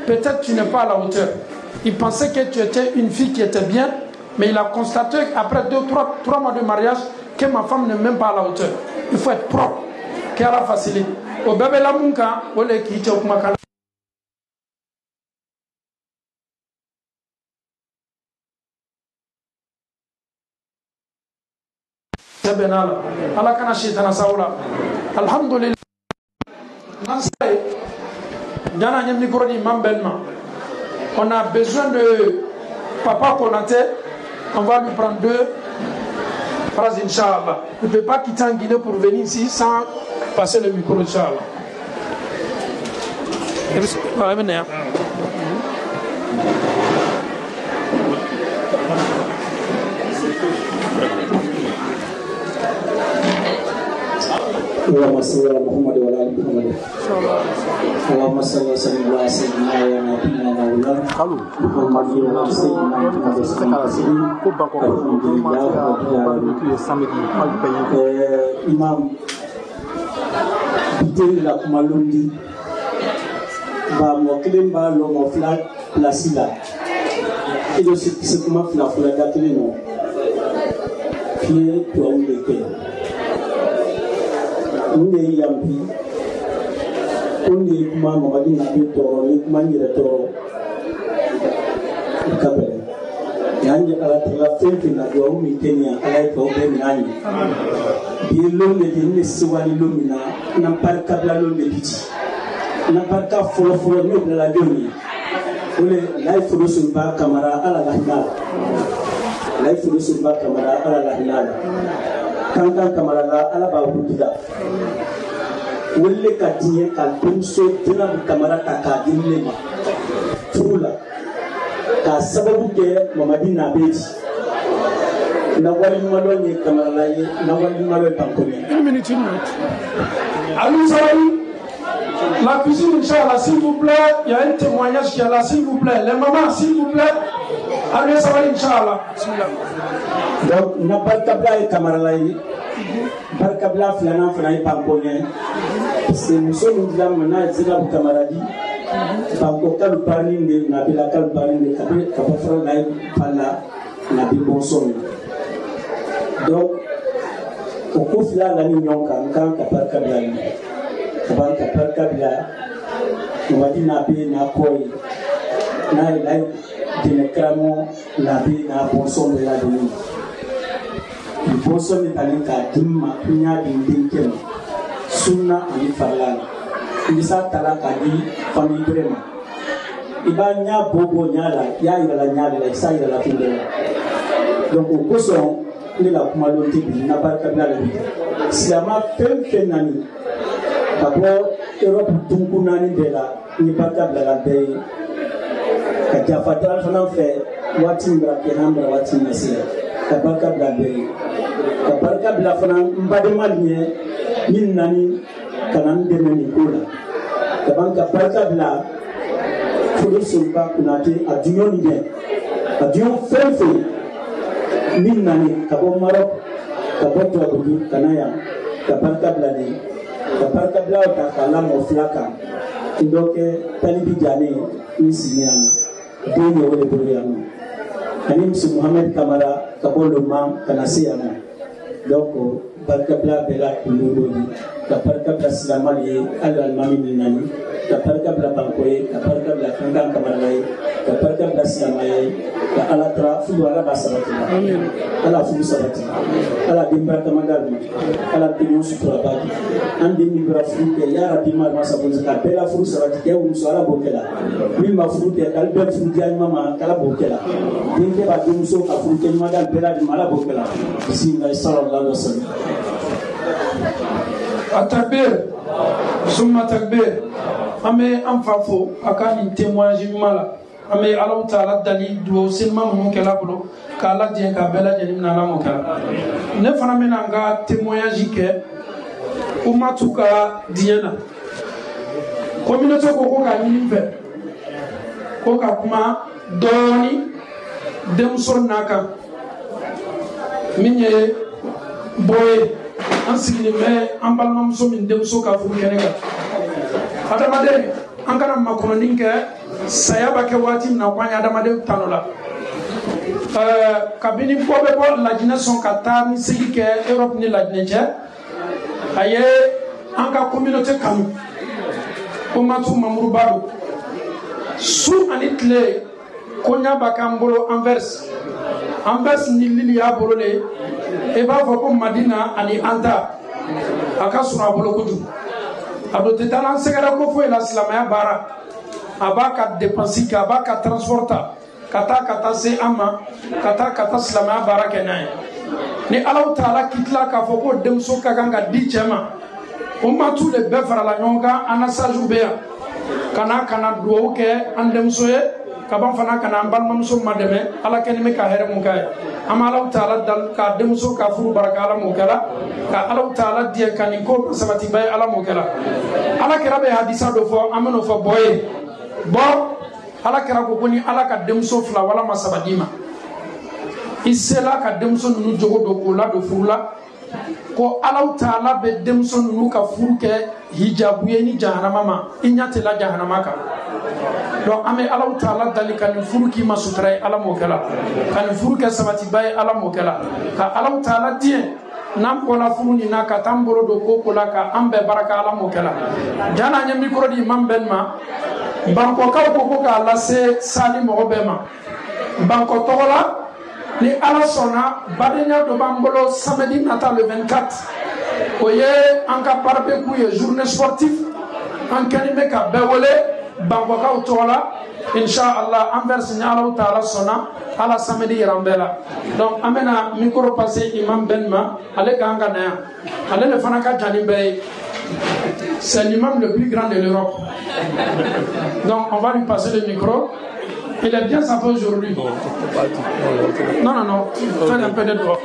peut-être tu n'es pas à la hauteur. Il pensait que tu étais une fille qui était bien, mais il a constaté qu'après 2-3 mois de mariage, que ma femme n'est même pas à la hauteur. Il faut être propre, qu'elle a facilité. Au bébé la munka, au lait qui est au kumakala. Allah kana shitana saoula alhamdulillah nansay jana ñam micro di mambelma on a besoin de Papa Konaté on va lui prendre 2 phrases inchallah ne peut pas quitter en Guinée pour venir ici sans passer le micro inchallah اللهم صل على محمد وعلى ال محمد اللهم صل وسلم على سيدنا ونبينا مولانا محمد وعلى سيدنا محمد imam bideli la kumalundi ba mo kelen ba lo mo fla plasila et de ce comment fla fla gateli no qui to on de ke on est yampi on est kuma mo ba dina be to ni kuma ni re to kabele yani ala tala fenfi na do mi kenya ala to be nani bi lo ne ni siwani lo mina na par kabla lo de biti na barka folo folo ni de la joni ole life do sun ba kamara ala la hina life do sun ba kamara ala la hina kan kamara la ala ba hudida wolle ka tiye ka tumso dina kamara ka dinne ma furula ka sababu ke mamadi na beji na wali malo ni kamara la ye na wali malo tankoni 1 minute allô salam. La cuisine, Inch'Allah, s'il vous plaît, il y a un témoignage qui est là, s'il vous plaît. Les mamans, s'il vous plaît, allez, ça va, Inch'Allah. Donc, n'a pas de tabla et camaralaï. Barkabla, flana, flana, pamponien. C'est nous sommes là, maintenant, et c'est là, camaradi. Panko, quand nous parlons de Nabila, quand nous parlons de Kabafra, là, Pala, Nabi Bonson. Donc, au coup, là, la ligne, quand Kabakabla. Kabaka Kabila, Wadi Nabi Nakoi, Nailai, Denekramo, Nabi Nabonson de la Demi. Le Bonson est allé à Dimma, Punya Dinkem, Sunna Ali Farlan. Il s'est allé à Di, famille Brema. Ibanya Bobo Nyala, Yaïla la Nyala, Saïla la Fidela. Donc au Bosson, il est la Kumaloté, n'a pas Kabila. Si la ma fait Nani. D'abord, Europe tunkunani de la ni bakabla la bay ka jafatal fana fe wati mbra ke hambra wati nasira ka bakabla bay ka bakabla fana mbade malnye min nani kanan de nani kola ka banka bakabla fudu sulba kunati adunyo ni adunyo fefe min nani ka bo marok ka bo to abudu kanaya ka bakabla ni Kaparka bla ta kala mo flaka ndoke talibi jani ni siniana deni wole buriano ani msi Muhammad Kamara kabolo mam kanasiana donc barka bla bela kuludi kaparka bla silamali al mami nani kaparka bla bankoye kaparka bla kandan kamarlay kaparka bla silamay ka ala tra fu ala basabati amin ala fu sabati ala dimba tamagal ala tinyo sutrabati andi mi brafuke ya rabbi ma masabun ka bela fu sabati ke um sala bokela mi ma fu te dal be fu di mama kala bokela dinde ba dum so ka fu te ma dal bela di mala bokela bismillah sallallahu alaihi wasallam Atakbir summa takbir ame amfafo akani témoignage mala ame Allah Taala dali do sinma mun kala bolo kala je ka bela je nimna la mokala ne fana mena nga témoignage ke umatuka diena communauté ko ka nyimbe ko ka kuma doni dem sonnaka minye boy an sigili mɛ an balimamuso min denmuso ka furu kɛnɛ kan adamaden an kana makɔnɔni kɛ saya b'a kɛ waati min na ko an ye adamaden tano la kabini bɔ bɛ bɔ lajinɛ sɔn ka taa ni segi kɛ Europe ni lajinɛ cɛ a ye an ka communauté kanu ko matu mamuruba don su ani tile koɲa b'a k'an bolo Anvers ni lili y'a bolo de e b'a fɔ ko Madina ani Anta a ka surun a bolo kojugu a don tɛ taa n'an sɛgɛrɛ ko foyi la silamɛya baara a b'a ka dépense kɛ a b'a ka transport ta ka taa se an ma ka taa silamɛya baara kɛ n'a ye ni Alahu Taala kitila k'a fɔ ko denmuso ka kan ka di cɛ ma o matu de bɛɛ farala ɲɔgɔn kan an na sages bɛ yan ka na dugawu kɛ an denmuso ye ka ban fana ka na an balimamuso ma dɛmɛ Ala kɛlen bɛ ka hɛrɛ mun k'a ye an bɛ Alahu Taala dali ka denmuso ka furu barika Ala m'o kɛla ka Alahu Taala diɲɛ ka nin ko sabatiba ye Ala m'o kɛla Ala kɛra bɛ hadisa dɔ fɔ an bɛ n'o fɔ bɔ ye bɔ Ala kɛra ko ni Ala ka denmuso 2 walama 3 d'i ma i sela ka denmuso ninnu jogo don k'o ladon furu la ko Allahu Taala be demso nunu ka furu kɛ hijabu ye ni jahanama ma i ɲatela jahanama kan. Donc an bɛ Allahu Taala dali ka nin furu k'i ma sutura ye Ala m'o kɛ la, ka nin furu kɛ sabatiba ye Ala m'o kɛ la, ka Allahu Taala diɲɛ n'an bɔra furu nin na ka t'an bolo don ko la ka an bɛɛ baraka Ala m'o kɛ la. Jana an ye micro di Imam Ben ma, Bankɔkaw ko k'a lase sali mɔgɔ bɛɛ ma. Bankɔ tɔgɔ la ni Ala sɔnna badenya dɔ b'an bolo samedi nata le 24 o ye an ka barbecue ye journée sportive an kɛlen bɛ ka bɛɛ wele Bankɔkaw tɔgɔ la Inch'Allah an verse ni Allahu Taala sɔnna Ala samedi yɛrɛ an bɛɛ la. Donc an bɛna micro passer Imam Ben ma, ale k'an ka na yan, ale de fana ka jan ni bɛɛ ye. C'est l'imam le plus grand de l'Europe. Donc on va lui passer le micro. Il est bien sapé aujourd'hui. Non, fais un peu de droit.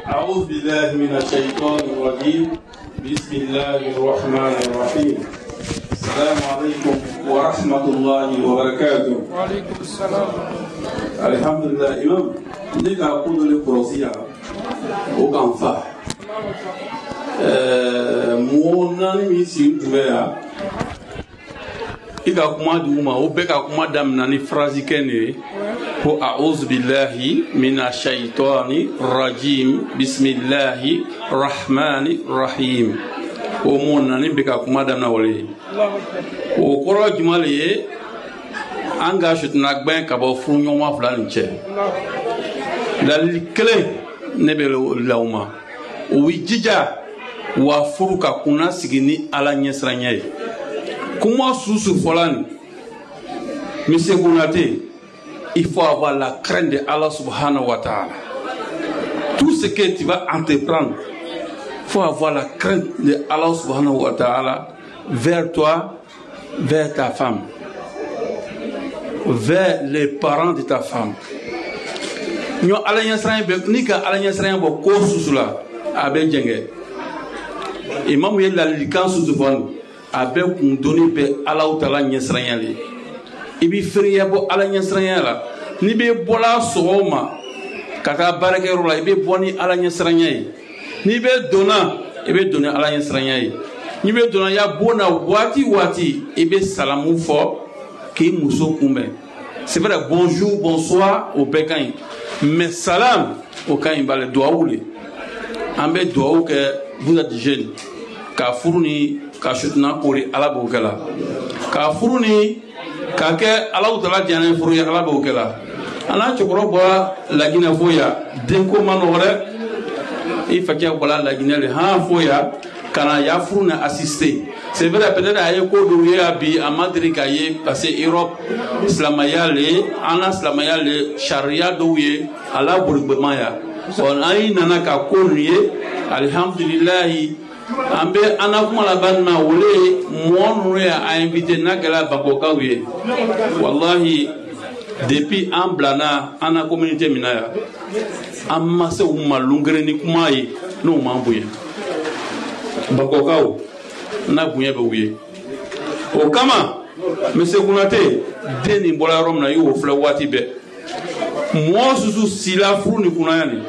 أعوذ بالله من الشيطان الرجيم بسم الله الرحمن الرحيم السلام عليكم ورحمة الله وبركاته. وعليكم السلام. الحمد لله إمام نيجا أقول لك روسيا وكانفا موناني ميسيم تبعها ika kuma duguma o bɛ ka kuma damina ni phrase kɛ ko a'udhu billahi minash shaitani rajim bismillahi rahmani rahim o mona ni bɛ ka kuma damina wale o kɔrɔ jumɛn le ye an ka sutuna gbɛn ka bɔ furu ɲɔgɔn fila ni cɛ lalili kelen ne bɛ lawuma o bɛ jija wa furu ka kunna sigi ni Ala ɲɛsiranya ye. Comment sous-soufflant, Monsieur Kounate, il faut avoir la crainte de Allah subhanahu wa ta'ala. Tout ce que tu vas entreprendre, il faut avoir la crainte de Allah subhanahu wa ta'ala vers toi, vers ta femme, vers les parents de ta femme. Nous allons ko susula abe jenge imam ye lalikan susufan abe kun doni be Allahu Taala ɲɛsiranya le i bi feriya bɔ Ala ɲɛsiranya la ni bɛ bɔla sɔgɔma ka taa baarakɛyɔrɔ la i bɛ bɔ ni Ala ɲɛsiranya ye ni bɛ donna i bɛ don ni Ala ɲɛsiranya ye ni bɛ donna ya bon na waati waati i bɛ salamu fɔ k'i muso kunbɛn c'est vrai bonjour bonsoir o bɛɛ ka ɲi mais salam o ka ɲi bale duwawu le an bɛ duwawu kɛ vous êtes jeune ka furu ni ka sutuna kori Ala b'o kɛ la ka furu ni ka kɛ Alahu Taala diyanen furu ye Ala b'o kɛ la an n'a cɛkɔrɔba bɔra Laginɛ fo yan denko ma nɔgɔ dɛ i fakɛ bɔra Laginɛ le han fo yan ka na ya furu ni assister c'est vrai peut-être a ye ko dɔw ye a bi a ma deli k'a ye parce que Europe silamɛya le an na silamɛya le sariya dɔw ye a la boligbɛma yan bon an yi nana ka ko ninnu ye alihamdulilayi an bɛ an na kuma laban na o le ye mɔgɔ ninnu ye a invité n'a kɛra Bankɔkaw ye walahi depuis an bilana an na communauté min na yan an ma se u ma lungere ni kuma ye n'o m'an bonya Bankɔkaw n'a bonya bɛ u ye o kama Monsieur Kounate den nin bɔra yɔrɔ min na i y'o filɛ waati bɛɛ mɔgɔ susu sila furu ni kunnaya ni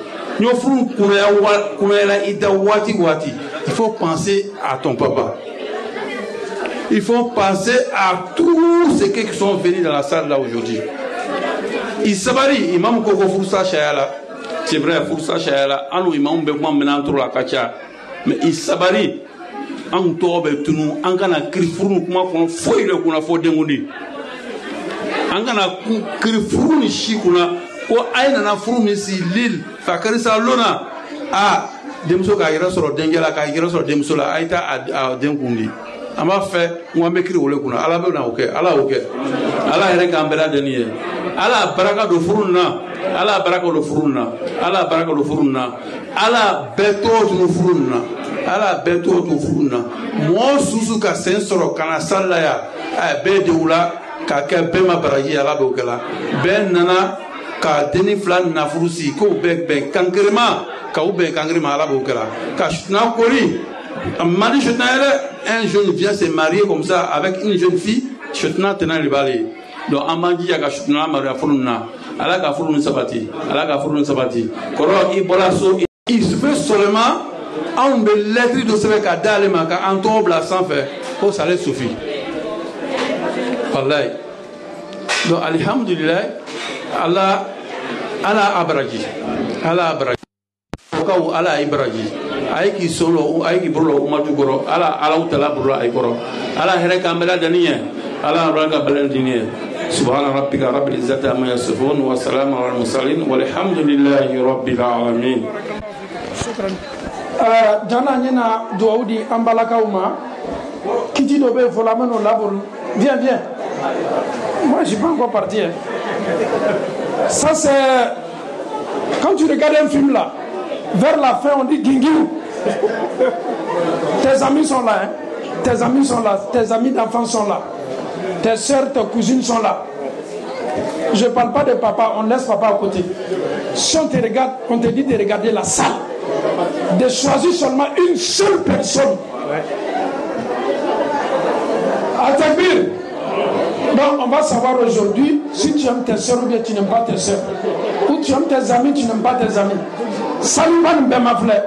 n'o furu kunnayala i da waati waati il faut penser à ton papa il faut penser à tous ceux qui sont venus dans la salle là aujourd'hui i sabari imam ko ko furusa shayala c'est vrai furusa shayala anu imam be kuma menan tro la kacha mais i sabari an to be tunu an kana kiri furu kuma kono foyi le kuna fo dengundi an kana kiri furu ni shi kuna ko ayna na furu mi si lil fakari sa lona a demso ka yira sɔrɔ dengela ka yira sɔrɔ demso la ayta a dengundi ama fɛ ngwa be kiri wole kuna ala be na o kɛ ala o kɛ ala yɛrɛ kan bɛla deni ye ala baraka do furu na ala baraka do furu na ala baraka do furu na ala bɛɛ to do furu na ala bɛɛ to do furu na mɔɔ susu ka sen sɔrɔ kana sallaya a bɛɛ de wula ka kɛ bɛɛ ma baraji ala b'o kɛ la bɛɛ nana ka deni fila nafuru si k'o bɛɛ bɛn kankerema ka u bɛn kankerema ala b'o kɛ la ka sutuna kori mali sutuna yɛrɛ un jeune vient se marier comme ça avec une jeune fille sutuna tɛnɛ de b'ale donc an b'an jija ka sutuna maloya furu na ala ka furu ni sabati ala ka furu ni sabati kɔrɔ i bɔra so il veut seulement anw bɛ lettre dɔ sɛbɛn ka d'ale ma ka an tɔgɔ bila sanfɛ ko ça allait suffire wallahi donc alhamdulillah ala abaraji ko ala ibaraji ay ki solo ay ki bolo umatu goro ala utala bolo ay goro ala here kambela daniye ala raga balandiniye subhana rabbika rabbil izzati amma yasifun wa salamun alal mursalin walhamdulillahi rabbil alamin. Shukran. Jana nyina duaudi ambalaka uma kiti do be folameno labor. Viens. Moi je suis pas encore parti. Ça c'est quand tu regardes un film là, vers la fin on dit Gingou. Tes amis sont là, hein? Tes amis sont là, tes amis d'enfants sont là, tes soeurs, tes cousines sont là. Je ne parle pas de papa, on laisse papa à côté. Si on te regarde, on te dit de regarder la salle, de choisir seulement une seule personne. Atakbir. Donc on va savoir aujourd'hui si tu aimes tes soeurs ou bien tu n'aimes pas tes soeurs. Ou tu aimes tes amis, tu n'aimes pas tes amis. Saliban Bemafle.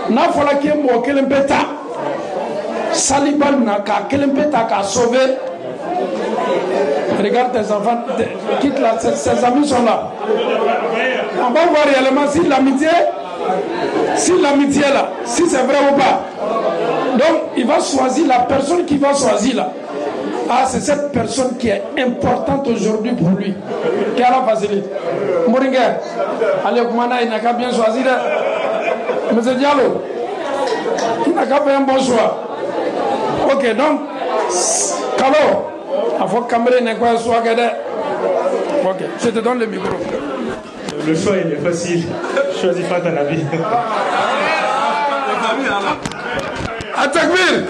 N'a fallu qu'il y ait un kelempeta. Saliban n'a qu'à kelempeta qu'à sauver. Regarde tes enfants, quitte là, ses amis sont là. On va voir réellement si l'amitié est là, si c'est vrai ou pas. Donc il va choisir la personne qu'il va choisir là. Ah, c'est cette personne qui est importante aujourd'hui pour lui. Qui a la facilité. Mouringue, allez, Koumana, il n'a qu'à bien choisir. Monsieur Diallo, il n'a qu'à faire un bon choix. Ok, donc, Kalo, il faut que Cameroun n'ait pas un choix. Ok, je te donne le micro. Le choix, il est facile. Choisis pas ton avis. Atakbir!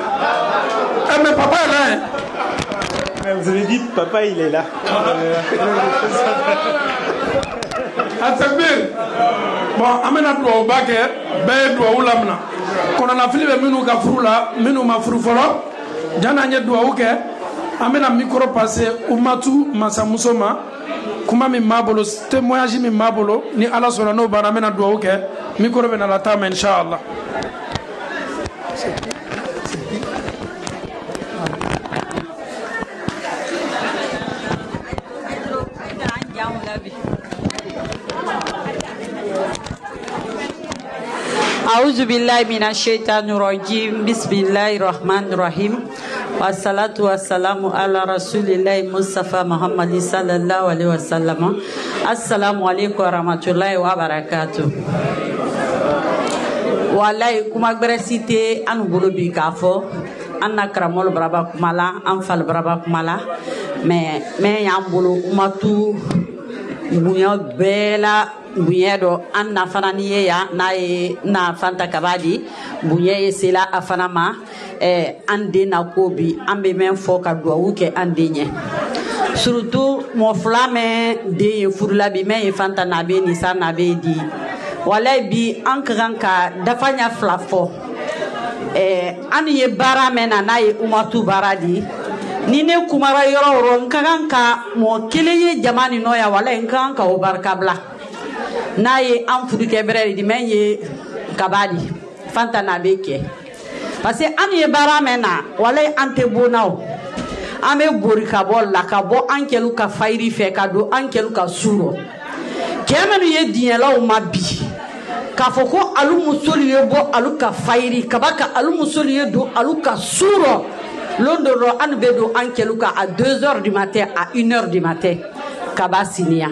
Mais papa est là, hein? Vous avez dit papa il est là. Atakbir. Bon, amena do obake be do ulamna. Kono na filibe minu ka furu la, minu ma furu folo. Jana nye do uke. Amena micro passé umatu masamusoma. Kuma mi mabolo témoignage mi mabolo ni ala sona no bana amena do uke. Micro be na la tama inshallah. أعوذ بالله من الشيطان الرجيم بسم الله الرحمن الرحيم والصلاة والسلام على رسول الله مصطفى محمد صلى الله عليه وسلم السلام عليكم ورحمة الله وبركاته والله كما برسيتي أن بلوبي كافو أن كرمول برابا كمالا أنفال برابا كمالا mais يعملوا أمتو بنيا بلا bunyedo anna fanani ya na fanta kabadi bunye sela afana ma ande na kobi ambe men fo ka duawu ke ande nye surtout mo flame de furla bi men fanta na be ni sa na be di walay bi ankranka dafanya flafo an ye bara mena na ye umatu baradi ni ne kumara yoro nkanka mo keleye jamani no ya walay nkanka o barkabla na ye an fudu kɛ bɛrɛ di men ye kabali fanta na be kɛ parce que an ye baara mɛn na walayi an tɛ bona o an bɛ bori ka bɔ la ka bɔ an kɛlu ka fayiri fɛ ka don an kɛlu ka surɔ cɛ minnu ye diɲɛlaw ma bi k'a fɔ ko alu musolu ye bɔ alu ka fayiri kaba ka alu musolu ye don alu ka surɔ londoro an bɛ don an kɛlu ka à 2h du matin à 1h du matin kaba siniya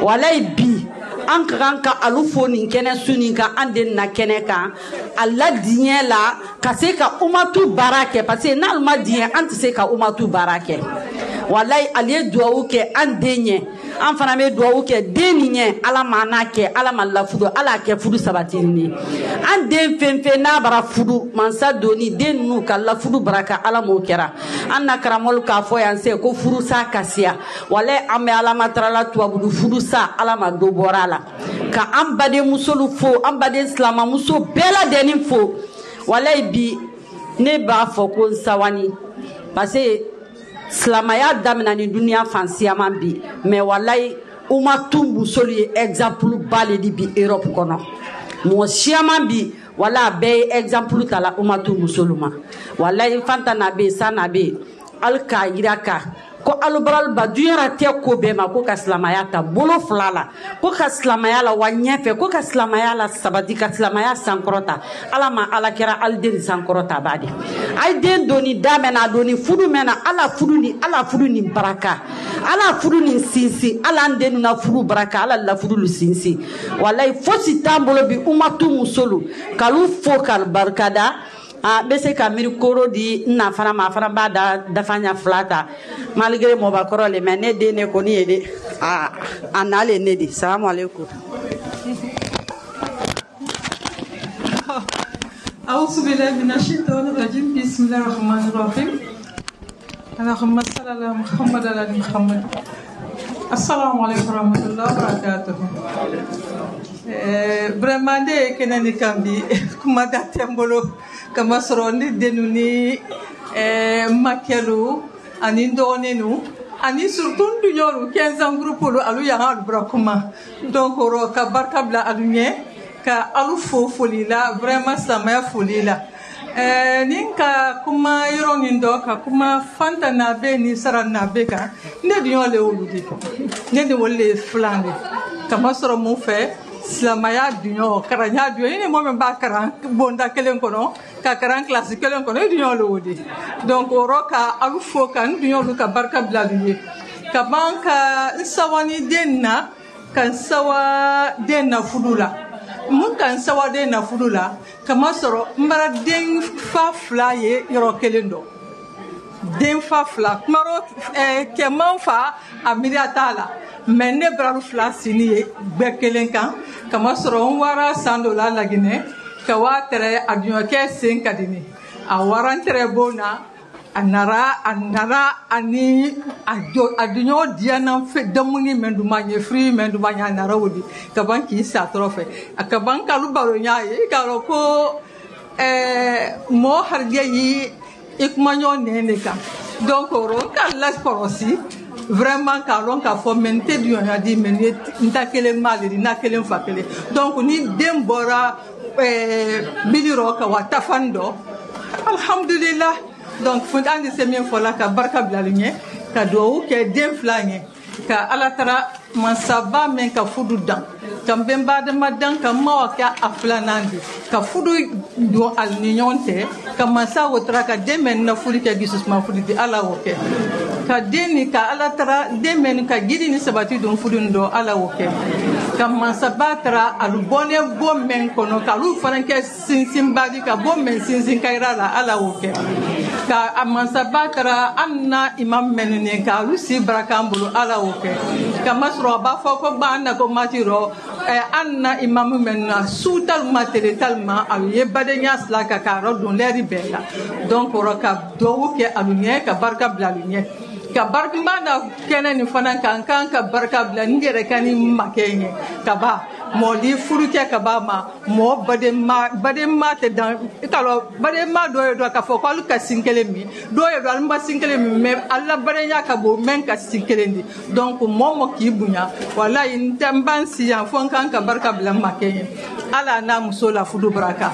walayi bi an kan ka alu fo nin kɛnɛ su nin kan an den na kɛnɛ kan a la diɲɛ la ka se ka umatu baara kɛ parce que n'alu ma diɲɛ an tɛ se ka umatu baara kɛ walayi ale ye duwawu kɛ an den ɲɛ an fana bɛ duwawu kɛ den nin ɲɛ ala ma n'a kɛ ala ma lafudu ala kɛ fudu sabatini an den fɛn fɛn n'a bara fudu mansa doni den ninnu ka lafudu baraka ala m'o kɛra an na karamɔgɔw k'a fɔ yan se ko furusa kasiya walayi an bɛ ala matarala tubabudu furusa ala ma dɔ bɔra a la ka an badenmusolu fo an baden silamamuso bɛɛ lajɛlen fo walayi bi ne b'a fɔ ko n sawani parce que silamaya daminɛ ni duniya fansiyama bi mais walayi umatu musolu ye exemple ba le di bi Europe kɔnɔ mo siama bi wala be exemple tala umatu musulma wallahi fanta nabe sanabe alka iraka ko alubral ba duyara te ko be ma ko ka silamaya ta bolo flala ko ka silamaya la wanyefe ko ka silamaya la sabati ka silamaya sankrota ala ma ala kera alderi sankrota badi ay den doni damena doni fudu mena ala fudu ni baraka ala fudu ni sinsi ala ndenu na fudu baraka ala la fudu lu sinsi wallahi fosi tambolo bi umatu musulu kalu fokal barkada bese ka miri koro di na fana ma fana ba da dafanya flata malgré mo ba koro le mais ne de ne ko ni ede anale ne di assalamu alaikum أعوذ بالله من الشيطان الرجيم بسم الله الرحمن الرحيم اللهم صل على محمد وعلى محمد السلام عليكم ورحمة الله وبركاته vraiment de kenani kambi kuma da tembolo kama soroni denuni makelu ani ndonenu ani surtout dunyoru 15 ans groupe lo alu ya hal brakuma donc ro ka barka bla alunye ka alu fo folila vraiment sama folila ninka kuma yoro nindo ka kuma fanta na be ni sara na be ka ne dunyo le oludi ne de wolle flande kama soro mu fe silamaya dunyo karanya dunyo ni mo ba karan bonda kelen kono ka karan classe kelen kono dunyo le wodi donc oro ka alu fo kan dunyo lu ka barka bla dunyo ka banka sawani denna kan sawa denna fudula mun kan sawa denna fudula kama soro mbara den fa flaye yoro kelendo den fa fla maro keman fa amira tala menne braru fla sini be kelen kan kama soro wara sandola lagine ka watere adunyo ke sen kadini a warantere bona anara ani adunyo diana fe damuni menduma nye free menduma nya nara wodi kaban ki sa trofe akaban kalu baro nya e karo ko mo harge yi ikmanyo nene ka donc ro kala korosi vraiment kalon ka fomente du ya di menu ntakele mali na kele fakele donc ni dembora biliro ka watafando alhamdulillah donc fondandi semien fola ka barka blalinye ka do ke den flanye ka alatara mansaba men ka fudu dan kambe mbade madan ka mawaka aflanandi ka fudu do alninyonte ka mansa wotra ka demen na fuli ka gisus ma fudi di ala woke ka deni ka alatara demen ka gidi ni sabati don fudu ndo ala woke ka mansaba tra alu bone bommen kono ka lu faranke sinsin badi ka bommen sinsin kaira la ala woke ka amansaba tra anna imam menene ka lu si brakambulu ala woke ka masro ba foko ba na ko matiro anna imam menna sutal matele talma aye badenya slaka ka rodon leri bela donc roka do ke alunye ka barka blalunye ka barka mana kenen fana kan ka barka bla ngere kani makenye ka ba moli furuke ka ba ma mo badema te dan italo badema do ka foko lu ka sinkele mi do do alma sinkele mi me alla badenya ka bo men ka sinkele ndi donc momo ki bunya wala intamban si ya fon kan ka barka bla makenye ala na musola fudu baraka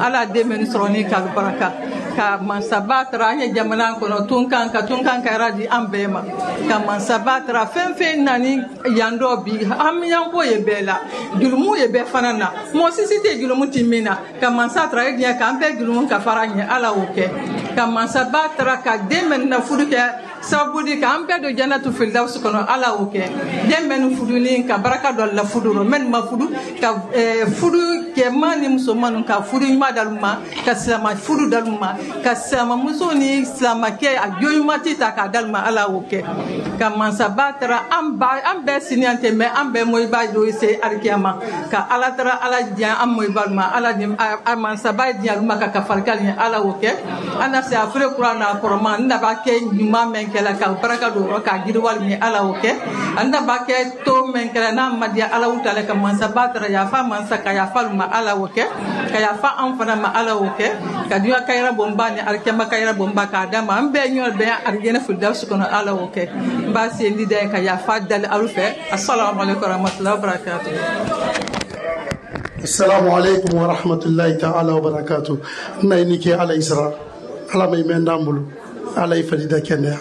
ala de men sroni ka baraka ka mansabatra nya jamana kono tunkan ka radi ambema ka mansabatra fenfe nani yando bi amyan ko ye bela dulmu ye be fanana mo sisite dulmu timina ka mansatra ye ka ambe dulmu ka faranya ala woke ka mansabatra ka demen na fuduke sabudi ka ambe do janatu fildaus kono ala woke demen fuduni ka baraka do la fuduro men ma fudu ka fudu ke mani musomanu ka fudu ma daluma ka salama fudu daluma ka sama musoni salama ke ajoyumati ta ka dalma ala woke ka mansabatra ambe siniante me ambe moy ba do se arkiyama ka ala tara ala dia am moy balma ala dim mansaba dia luma ka farkal ni ala woke ana se afre qur'ana koroma nda ba ke nyuma men kala ka baraka do ka girwal ni ala woke anda ba ke to men kala na madia ala utale ka mansabatra ya fa mansaka ya falma ala woke ka ya fa am fana ma ala woke ka dia kayra bomba ni arkiyama kayra bomba ka dama ambe nyol be argena fildaus kono ala woke ba se ndi de ka ya fa dal alufe assalamu alaikum warahmatullahi wabarakatuh Assalamu alaikum wa rahmatullahi ta'ala wa barakatuh. Nainike ala Isra. Ala may mendambulu. Ala ifadida kenya.